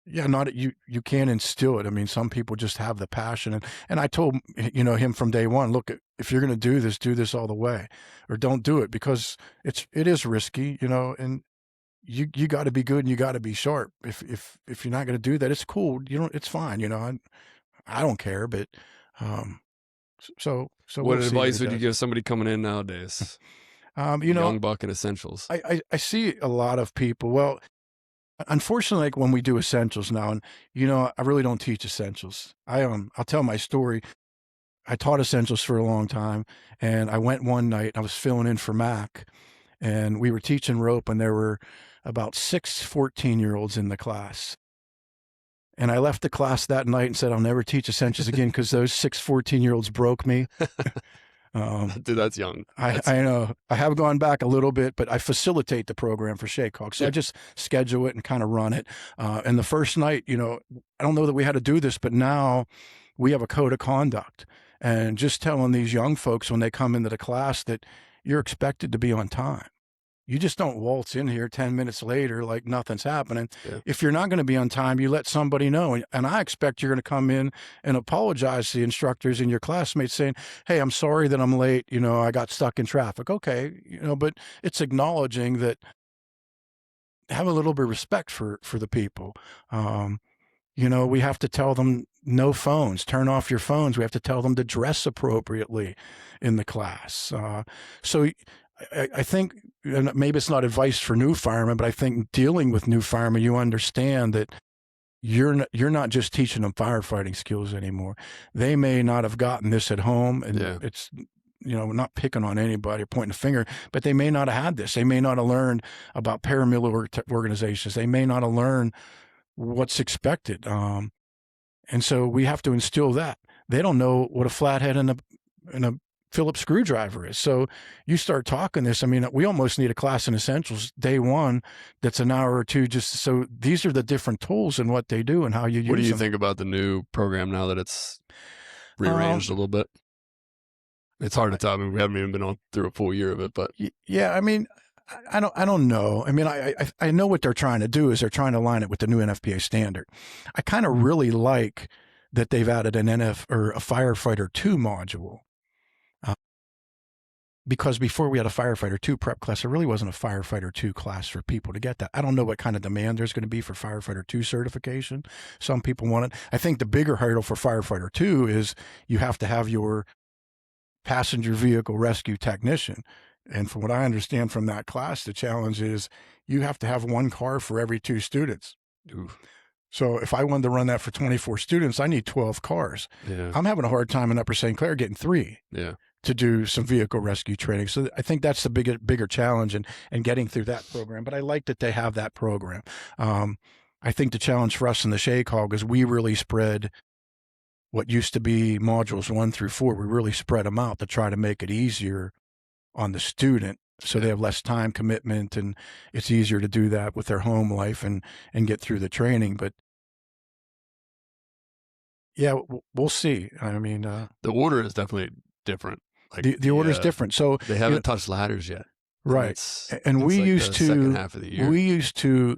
yeah, not you can instill it. I mean, some people just have the passion, and I told him from day one, look, if you're going to do this all the way, or don't do it because it is risky, and you got to be good and you got to be sharp. If you're not going to do that, it's cool. It's fine. I don't care, but um, so What we'll see what advice he would you does. give somebody coming in nowadays? You know, Young buck in essentials. I see a lot of people. Well, unfortunately, like when we do essentials now, and I really don't teach essentials. I'll tell my story. I taught essentials for a long time, and I went one night. I was filling in for Mac, and we were teaching rope, and there were about 6 14-year-olds in the class. And I left the class that night and said, I'll never teach essentials again because those 6 14-year-olds broke me. Dude, that's young. I know. I have gone back a little bit, but I facilitate the program for Shake Hawk. So Yeah. I just schedule it and kind of run it. And the first night, I don't know that we had to do this, but now we have a code of conduct. And just telling these young folks when they come into the class that you're expected to be on time. You just don't waltz in here 10 minutes later like nothing's happening. Yeah. If you're not going to be on time, you let somebody know. And I expect you're going to come in and apologize to the instructors and your classmates saying, hey, I'm sorry that I'm late. I got stuck in traffic. Okay. But it's acknowledging that have a little bit of respect for the people. We have to tell them no phones, turn off your phones. We have to tell them to dress appropriately in the class. So I think, and maybe it's not advice for new firemen, but I think dealing with new firemen, you understand that you're not just teaching them firefighting skills anymore. They may not have gotten this at home, and it's not picking on anybody or pointing a finger, but they may not have had this. They may not have learned about paramilitary organizations. They may not have learned what's expected. And so we have to instill that. They don't know what a flathead and a Phillips screwdriver is. So you start talking this. I mean, we almost need a class in essentials day one that's an hour or two. Just so these are the different tools and what they do and how you use them. What do you think about the new program now that it's rearranged a little bit? It's hard to tell. I mean, we haven't even been through a full year of it, but yeah, I mean, I don't know. I mean, I know what they're trying to do is they're trying to line it with the new NFPA standard. I kind of really like that they've added an or a firefighter 2 module. Because before we had a firefighter 2 prep class, there really wasn't a firefighter 2 class for people to get that. I don't know what kind of demand there's going to be for firefighter 2 certification. Some people want it. I think the bigger hurdle for firefighter 2 is you have to have your passenger vehicle rescue technician. And from what I understand from that class, the challenge is you have to have one car for every 2 students. Ooh. So if I wanted to run that for 24 students, I need 12 cars. Yeah. I'm having a hard time in Upper St. Clair getting 3. Yeah. To do some vehicle rescue training. So I think that's the bigger challenge and getting through that program. But I like that they have that program. I think the challenge for us in the Shake Hog is we really spread what used to be modules 1 through 4. We really spread them out to try to make it easier on the student so they have less time commitment and it's easier to do that with their home life and get through the training. But yeah, we'll see. I mean, the order is definitely different. Like the order is different. So they haven't touched ladders yet. Right. And we like used to, second half of the year. we used to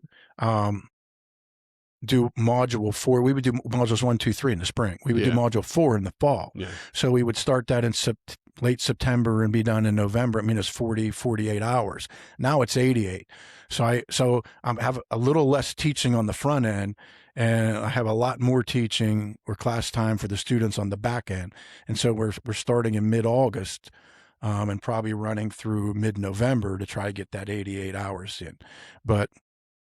do module 4. We would do modules 1, 2, 3 in the spring. We would do module 4 in the fall. Yeah. So we would start that in late September and be done in November. I mean, it's 48 hours. Now it's 88. So I have a little less teaching on the front end, and I have a lot more teaching or class time for the students on the back end. And so we're starting in mid-August and probably running through mid-November to try to get that 88 hours in. But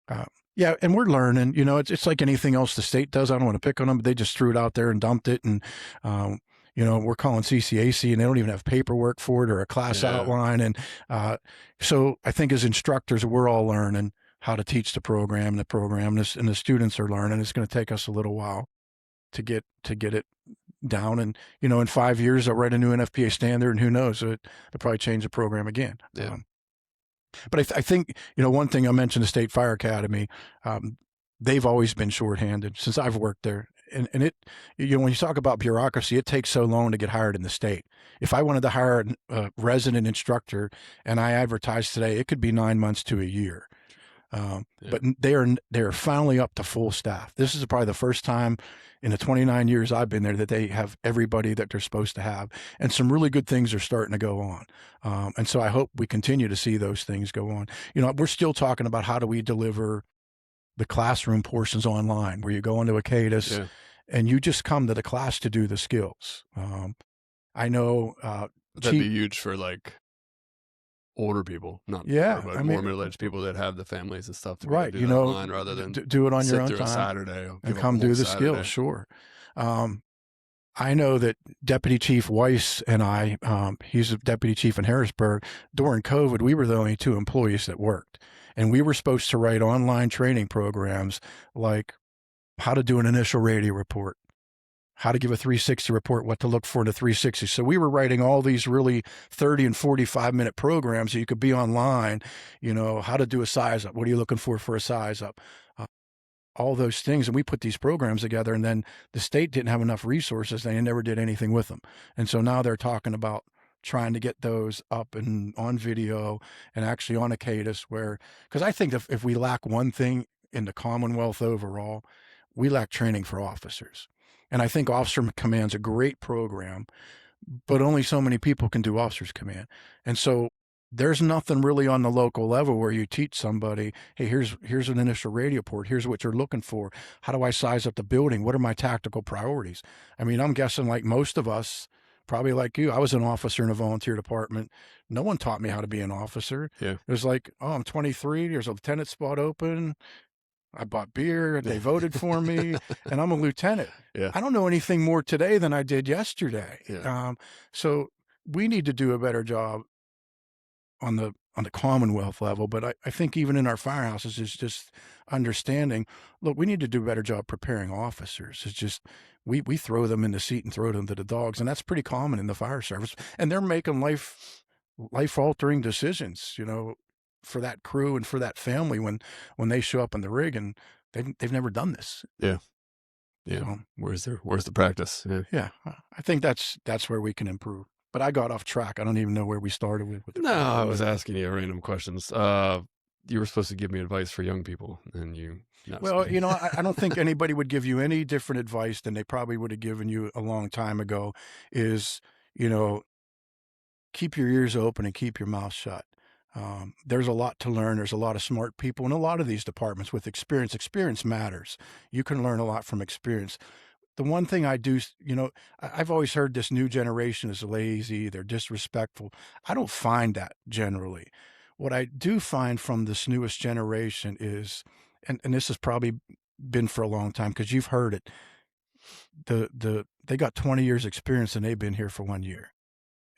uh, yeah, and we're learning. It's like anything else the state does. I don't want to pick on them, but they just threw it out there and dumped it. And we're calling CCAC, and they don't even have paperwork for it or a class Yeah. outline. And so I think as instructors, we're all learning how to teach the program, and the students are learning. It's going to take us a little while to get it down. And in 5 years, I'll write a new NFPA standard, and who knows, it'll probably change the program again. Yeah. But I think, one thing I mentioned, the State Fire Academy, they've always been shorthanded since I've worked there. And when you talk about bureaucracy, it takes so long to get hired in the state. If I wanted to hire a resident instructor and I advertised today, it could be 9 months to a year. Yeah. But they're finally up to full staff. This is probably the first time in the 29 years I've been there that they have everybody that they're supposed to have, and some really good things are starting to go on. And so I hope we continue to see those things go on. We're still talking about how do we deliver the classroom portions online, where you go into a CADIS and you just come to the class to do the skills. I know that'd be huge for like older people, not but more middle-aged people that have the families and stuff to right, do that online rather than do it on your own through time a Saturday and come do the skills. Sure. I know that Deputy Chief Weiss and I, he's a deputy chief in Harrisburg. During COVID, we were the only two employees that worked, and we were supposed to write online training programs like how to do an initial radio report, how to give a 360 report, what to look for in a 360. So we were writing all these really 30 and 45-minute programs so you could be online, how to do a size up. What are you looking for a size up? All those things. And we put these programs together, and then the state didn't have enough resources. They never did anything with them. And so now they're talking about trying to get those up and on video and actually on a CADIS because I think if we lack one thing in the Commonwealth overall, we lack training for officers. And I think Officer Command's a great program, but only so many people can do Officers Command. And so there's nothing really on the local level where you teach somebody, hey, here's an initial radio port. Here's what you're looking for. How do I size up the building? What are my tactical priorities? I mean, I'm guessing like most of us, probably like you, I was an officer in a volunteer department. No one taught me how to be an officer. Yeah. It was like, oh, I'm 23. There's a lieutenant spot open. I bought beer. They voted for me, and I'm a lieutenant. Yeah. I don't know anything more today than I did yesterday. Yeah. So we need to do a better job on the Commonwealth level, but I think even in our firehouses is just understanding. Look, we need to do a better job preparing officers. It's just we throw them in the seat and throw them to the dogs, and that's pretty common in the fire service. And they're making life altering decisions, for that crew and for that family when they show up in the rig and they've never done this. Yeah. So, where's the practice? Yeah. I think that's where we can improve. But I got off track. I don't even know where we started with the No, I was asking you random questions. You were supposed to give me advice for young people, and you. Well, I don't think anybody would give you any different advice than they probably would have given you a long time ago. Is keep your ears open and keep your mouth shut. There's a lot to learn. There's a lot of smart people in a lot of these departments with experience. Experience matters. You can learn a lot from experience. The one thing I do, I've always heard this new generation is lazy, they're disrespectful. I don't find that generally. What I do find from this newest generation is, and this has probably been for a long time because you've heard it, they got 20 years experience and they've been here for 1 year.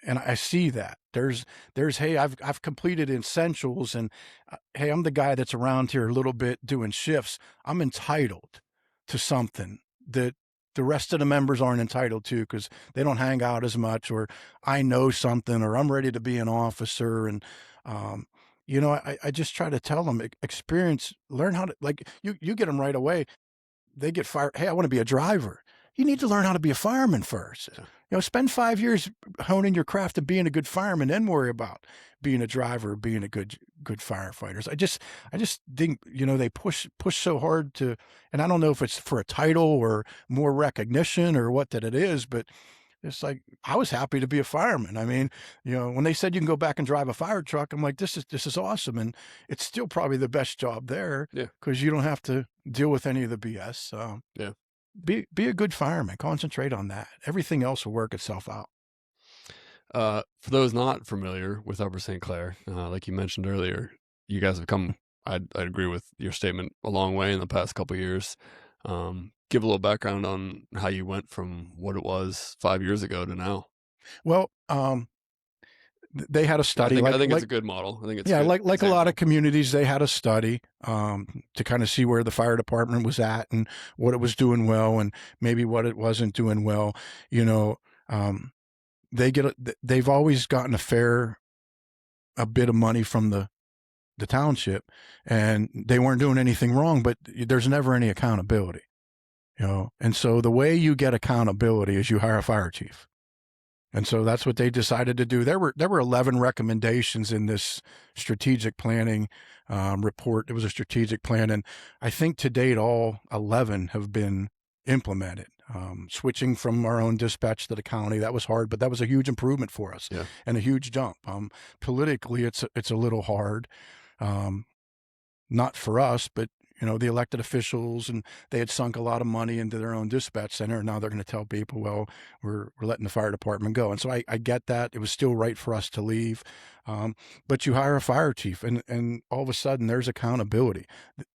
And I see that there's, hey, I've completed essentials, and hey, I'm the guy that's around here a little bit doing shifts. I'm entitled to something that the rest of the members aren't entitled to because they don't hang out as much, or I know something, or I'm ready to be an officer. And, I just try to tell them experience, learn how to, like, you get them right away. They get fired. Hey, I want to be a driver. You need to learn how to be a fireman first. Spend 5 years honing your craft and being a good fireman, then worry about being a driver, being a good firefighters. I just think, they push so hard to, and I don't know if it's for a title or more recognition or what that it is, but it's like, I was happy to be a fireman. I mean, when they said you can go back and drive a fire truck, I'm like, this is awesome. And it's still probably the best job there because you don't have to deal with any of the BS. Be a good fireman. Concentrate on that. Everything else will work itself out. For those not familiar with Upper St. Clair, like you mentioned earlier, you guys have come. I'd agree with your statement a long way in the past couple years. Give a little background on how you went from what it was 5 years ago to now. Well, they had a 'Cause study I think it's a good model. I think it's a yeah, good like a lot of example. communities, they had a study to kind of see where the fire department was at and what it was doing well and maybe what it wasn't doing well. You know, um, they've always gotten a bit of money from the township, and they weren't doing anything wrong, but there's never any accountability. And so the way you get accountability is you hire a fire chief. And so that's what they decided to do. There were 11 recommendations in this strategic planning report. It was a strategic plan, and I think to date all 11 have been implemented. Switching from our own dispatch to the county, that was hard, but that was a huge improvement for us Yeah. and a huge jump. Politically, it's a little hard. Um, Not for us, but the elected officials, and they had sunk a lot of money into their own dispatch center. And now they're going to tell people, well, we're letting the fire department go. And so I get that. It was still right for us to leave. But you hire a fire chief, and all of a sudden there's accountability.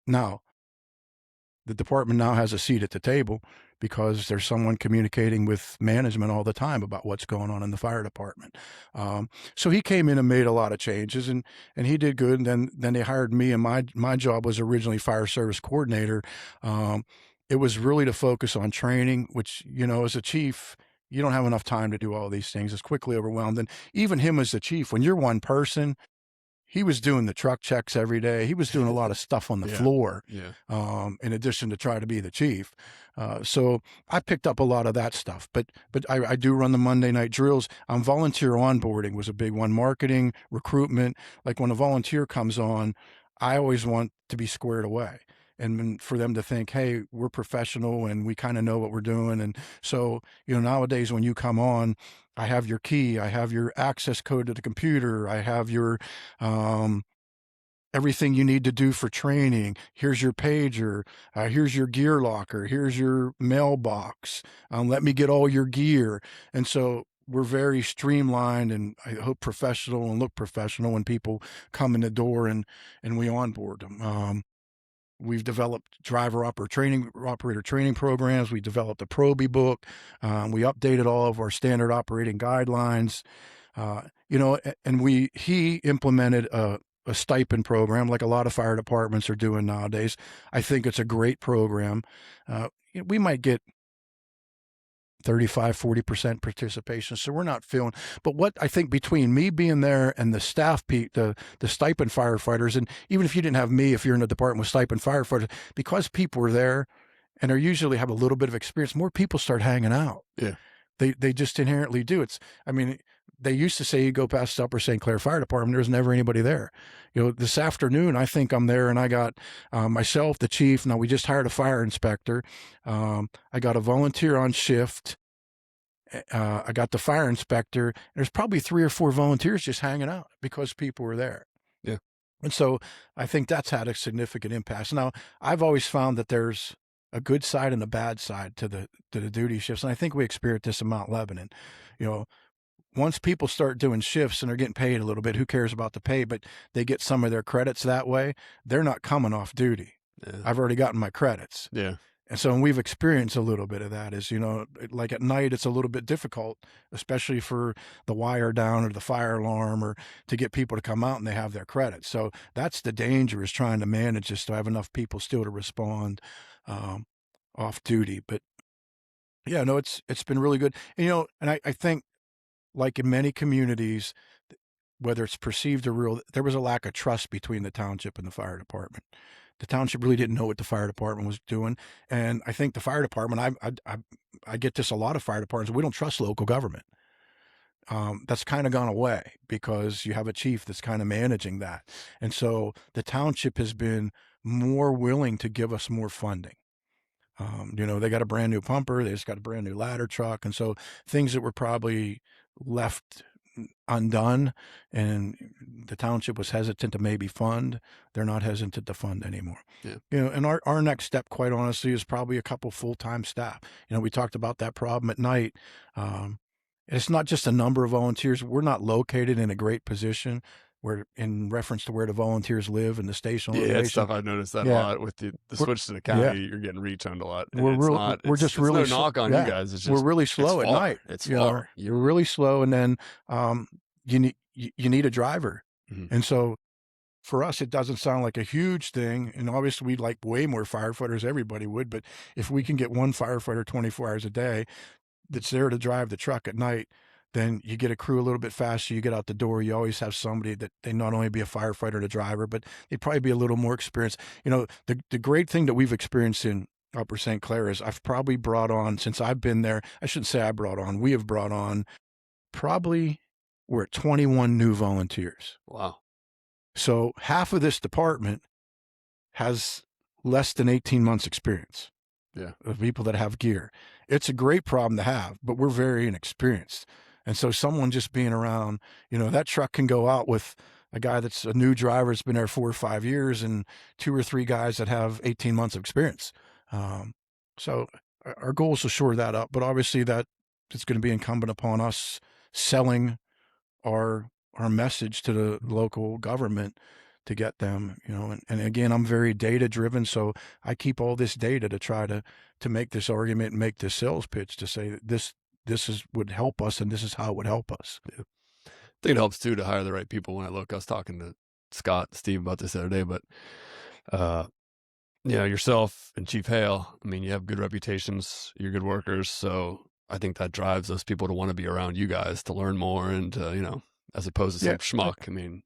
Now, the department now has a seat at the table because there's someone communicating with management all the time about what's going on in the fire department. So he came in and made a lot of changes, and he did good. And then they hired me, and my job was originally fire service coordinator. It was really to focus on training, which as a chief, you don't have enough time to do all these things. It's quickly overwhelmed. And even him as the chief, when you're one person, he was doing the truck checks every day. He was doing a lot of stuff on the Yeah. floor, Yeah. in addition to try to be the chief. So I picked up a lot of that stuff. But I do run the Monday night drills. Volunteer onboarding was a big one. Marketing, recruitment. Like when a volunteer comes on, I always want to be squared away. And for them to think, hey, we're professional and we kind of know what we're doing. And so, nowadays when you come on, I have your key, I have your access code to the computer, I have your um, everything you need to do for training. Here's your pager, here's your gear locker, here's your mailbox. Let me get all your gear. And so we're very streamlined and I hope professional and look professional when people come in the door and we onboard them. We've developed operator training programs. We developed a Proby book. We updated all of our standard operating guidelines. And he implemented a stipend program like a lot of fire departments are doing nowadays. I think it's a great program. We might get 35-40% participation, so we're not feeling. But what I think between me being there and the staff, the stipend firefighters, and even if you didn't have me, if you're in the department with stipend firefighters, because people are there and are usually have a little bit of experience, more people start hanging out. Yeah. They just inherently do. I mean, they used to say you go past the Upper St. Clair Fire Department, there's never anybody there. This afternoon, I think I'm there, and I got myself, the chief. Now, we just hired a fire inspector. I got a volunteer on shift. I got the fire inspector. There's probably 3 or 4 volunteers just hanging out because people were there. Yeah. And so I think that's had a significant impact. Now, I've always found that there's a good side and a bad side to the duty shifts. And I think we experienced this in Mount Lebanon. You know, once people start doing shifts and they're getting paid a little bit, who cares about the pay? But they get some of their credits that way. They're not coming off duty. Yeah. I've already gotten my credits. Yeah. And so we've experienced a little bit of that is, like at night, it's a little bit difficult, especially for the wire down or the fire alarm or to get people to come out and they have their credits. So that's the danger is trying to manage this to have enough people still to respond off duty. But yeah, no, it's been really good. And, and I think like in many communities, whether it's perceived or real, there was a lack of trust between the township and the fire department. The township really didn't know what the fire department was doing, and I think the fire department. I get this a lot of fire departments. We don't trust local government. That's kind of gone away because you have a chief that's kind of managing that, and so the township has been more willing to give us more funding. They got a brand new pumper, they just got a brand new ladder truck, and so things that were probably left undone and the township was hesitant to maybe fund, they're not hesitant to fund anymore. Yeah. And our next step, quite honestly, is probably a couple full-time staff. We talked about that problem at night. it's not just a number of volunteers. We're not located in a great position where, in reference to where the volunteers live in the station Yeah, it's organization. tough. I've noticed that a Yeah, lot with the we're switch to the yeah, county. You're getting reach-owned a lot, and we're it's real. not. We're just It's no really knock on you yeah, guys. It's we're just really it's slow at far. night. It's You know, far. you're really slow, and then you need a driver, Mhm. and so for us, it doesn't sound like a huge thing. And obviously, we'd like way more firefighters. Everybody would, but if we can get one firefighter 24 hours a day that's there to drive the truck at night, then you get a crew a little bit faster. You get out the door. You always have somebody that they not only be a firefighter and a driver, but they'd probably be a little more experienced. You know, the great thing that we've experienced in Upper St. Clair is I've probably brought on, since I've been there, I shouldn't say I brought on, we have brought on probably, we're at 21 new volunteers. Wow. So half of this department has less than 18 months experience Yeah. of people that have gear. It's a great problem to have, but we're very inexperienced. And so someone just being around, you know, that truck can go out with a guy that's a new driver that's been there 4 or 5 years and two or three guys that have 18 months of experience. Um, so our goal is to shore that up, but obviously that it's going to be incumbent upon us selling our message to the local government to get them, you know, and again, I'm very data driven, so I keep all this data to try to make this argument and make this sales pitch to say that this is would help us and this is how it would help us. Yeah. I think it helps too to hire the right people. When I was talking to Scott, Steve about this the other day, but uh, yourself and Chief Hale. I mean, you have good reputations. You're good workers, so I think that drives those people to want to be around you guys to learn more, and as opposed to Yeah, some schmuck. I mean,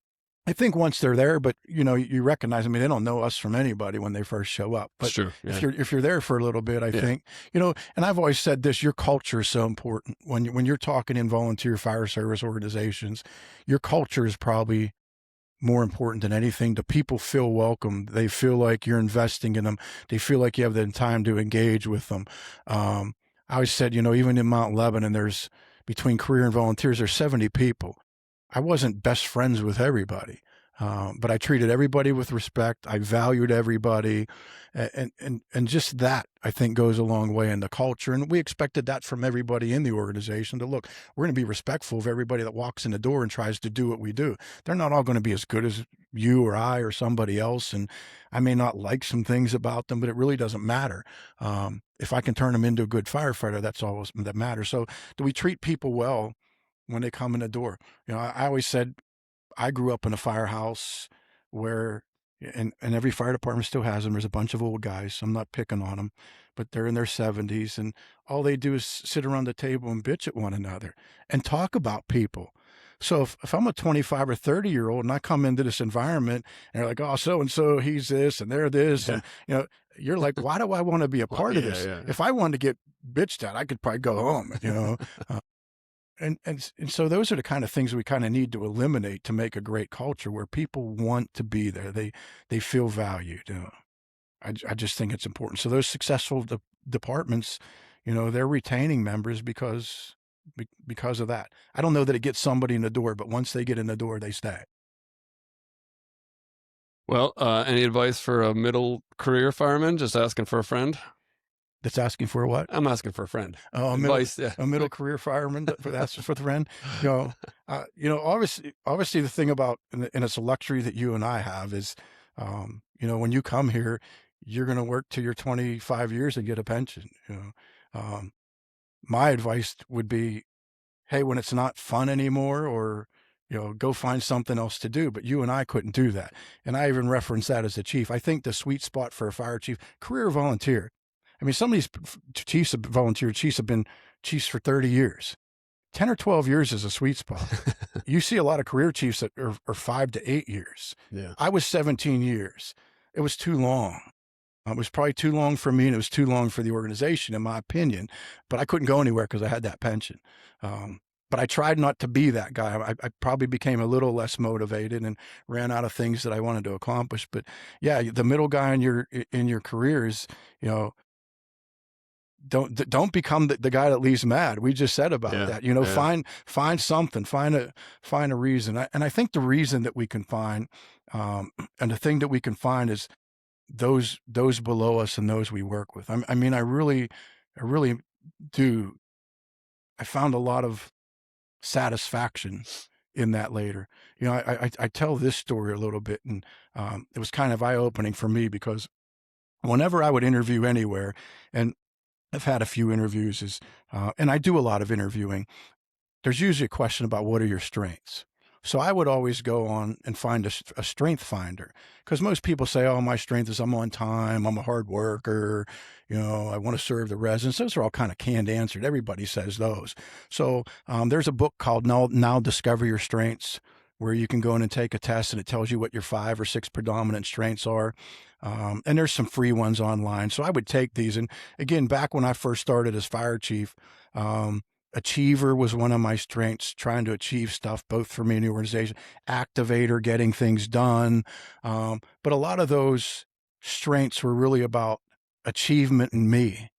I think once they're there, but you know, you recognize. I mean, they don't know us from anybody when they first show up. it's But true. Yeah. if you're there for a little bit, I Yeah. think you know. And I've always said this: your culture is so important when you're talking in volunteer fire service organizations. Your culture is probably more important than anything. The people feel welcome. They feel like you're investing in them. They feel like you have the time to engage with them. I always said, you know, even in Mount Lebanon, there's between career and volunteers, there's 70 people. I wasn't best friends with everybody, but I treated everybody with respect. I valued everybody, and just that I think goes a long way in the culture. And we expected that from everybody in the organization. To look, we're going to be respectful of everybody that walks in the door and tries to do what we do. They're not all going to be as good as you or I or somebody else, and I may not like some things about them, but it really doesn't matter. If I can turn them into a good firefighter, that's all that matters. So, do we treat people well when they come in the door? You know, I always said I grew up in a firehouse where, and every fire department still has them. There's a bunch of old guys. I'm not picking on them, but they're in their 70s, and all they do is sit around the table and bitch at one another and talk about people. So if I'm a 25 or 30-year-old and I come into this environment and they're like, oh, so and so, he's this and they're this, Yeah. and you know, you're like, why do I want to be a Well, part of yeah. this? Yeah. If I wanted to get bitched at, I could probably go home, you know. And so those are the kind of things we kind of need to eliminate to make a great culture where people want to be there. They feel valued. You know, I just think it's important. So those successful departments, you know, they're retaining members because of that. I don't know that it gets somebody in the door, but once they get in the door, they stay. Well, any advice for a middle career fireman just asking for a friend? That's asking for what? I'm asking for a friend. Oh, Advice, yeah. a middle career fireman for that's for the friend. You know, obviously the thing about and it's a luxury that you and I have is, you know, when you come here, you're going to work till you're 25 years and get a pension. You know, my advice would be, hey, when it's not fun anymore, or you know, go find something else to do. But you and I couldn't do that, and I even reference that as a chief. I think the sweet spot for a fire chief, career volunteer. I mean, some of these chiefs, volunteer chiefs, have been chiefs for 30 years. 10 or 12 years is a sweet spot. You see a lot of career chiefs that are 5 to 8 years. Yeah. I was 17 years. It was too long. It was probably too long for me, and it was too long for the organization, in my opinion. But I couldn't go anywhere because I had that pension. But I tried not to be that guy. I probably became a little less motivated and ran out of things that I wanted to accomplish. But yeah, the middle guy in your career is, you know, don't become the guy that leaves mad. We just said about Yeah. that. You know, Yeah. find something, find a reason. And I think the reason that we can find, and the thing that we can find is those below us and those we work with. I mean, I really do. I found a lot of satisfaction in that later. You know, I tell this story a little bit, and it was kind of eye opening for me because whenever I would interview anywhere, and I've had a few interviews, and I do a lot of interviewing. There's usually a question about what are your strengths. So I would always go on and find a strength finder, because most people say, oh, my strength is I'm on time, I'm a hard worker, I want to serve the residents. Those are all kind of canned answered. Everybody says those. So there's a book called Now Discover Your Strengths, where you can go in and take a test and it tells you what your 5 or 6 predominant strengths are. And there's some free ones online. So I would take these. And again, back when I first started as fire chief, achiever was one of my strengths, trying to achieve stuff, both for me and the organization. Activator, getting things done. But a lot of those strengths were really about achievement and me.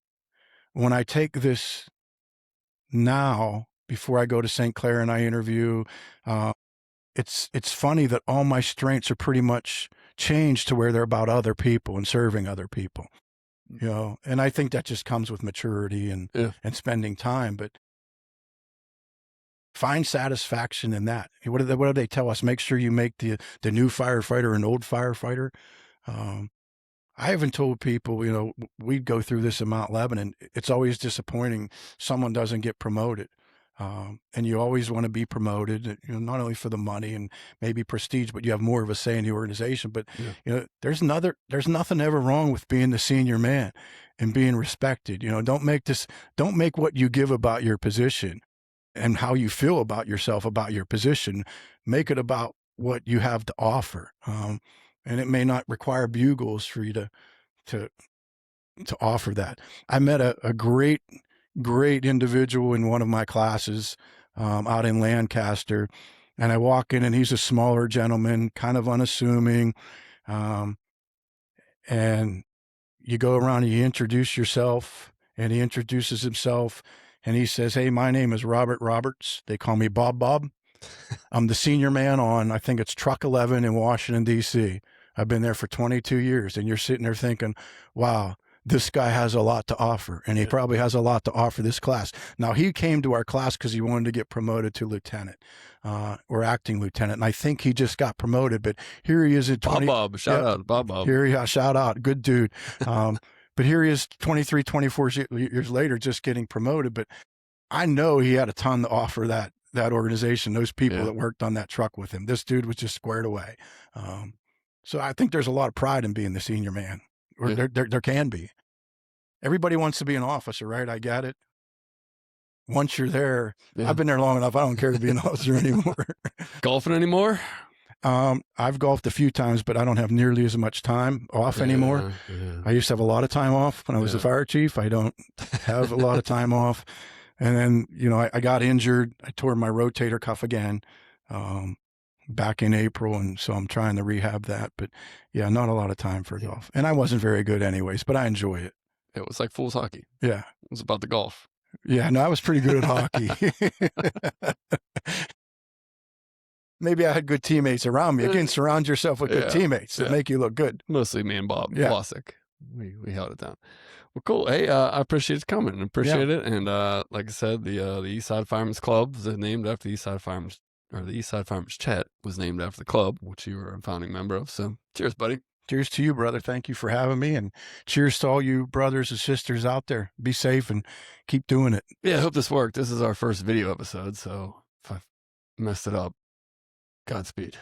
When I take this now, before I go to St. Clair and I interview, it's funny that all my strengths are pretty much changed to where they're about other people and serving other people. And I think that just comes with maturity and spending time. But find satisfaction in that. What do they tell us? Make sure you make the new firefighter an old firefighter. I haven't told people, we'd go through this in Mount Lebanon. It's always disappointing someone doesn't get promoted. And you always want to be promoted, not only for the money and maybe prestige, but you have more of a say in the organization. But there's nothing ever wrong with being the senior man and being respected. Don't make what you give about your position and how you feel about yourself, about your position, make it about what you have to offer. And it may not require bugles for you to offer that. I met a great individual in one of my classes out in Lancaster, and I walk in and he's a smaller gentleman, kind of unassuming. And you go around and you introduce yourself, and he introduces himself, and he says, hey, my name is Robert Roberts. They call me Bob. I'm the senior man on, I think it's Truck 11 in Washington, D.C. I've been there for 22 years. And you're sitting there thinking, wow, this guy has a lot to offer, and he probably has a lot to offer this class. Now, he came to our class because he wanted to get promoted to lieutenant or acting lieutenant. And I think he just got promoted, but here he is at 20. Bob, shout out, Bob. Shout out, good dude. But here he is 23, 24 years later, just getting promoted. But I know he had a ton to offer that organization, those people that worked on that truck with him. This dude was just squared away. So I think there's a lot of pride in being the senior man, or there can be. Everybody wants to be an officer, right? I get it. Once you're there, I've been there long enough. I don't care to be an officer anymore. Golfing anymore? I've golfed a few times, but I don't have nearly as much time off anymore. I used to have a lot of time off when I was the fire chief. I don't have a lot of time off. And then, I got injured. I tore my rotator cuff again back in April. And so I'm trying to rehab that. But yeah, not a lot of time for golf. And I wasn't very good anyways, but I enjoy it. It was like fool's hockey. Yeah. It was about the golf. Yeah, no, I was pretty good at hockey. Maybe I had good teammates around me. Again, surround yourself with good teammates that make you look good. Mostly me and Bob Vlasic. We held it down. Well, cool. Hey, I appreciate you coming and appreciate it. And like I said, the Eastside Firemen's Club is named after the Eastside Firemen's, or the Eastside Firemen's Chat was named after the club, which you were a founding member of. So cheers, buddy. Cheers to you, brother. Thank you for having me. And cheers to all you brothers and sisters out there. Be safe and keep doing it. Yeah, I hope this worked. This is our first video episode. So if I messed it up, Godspeed.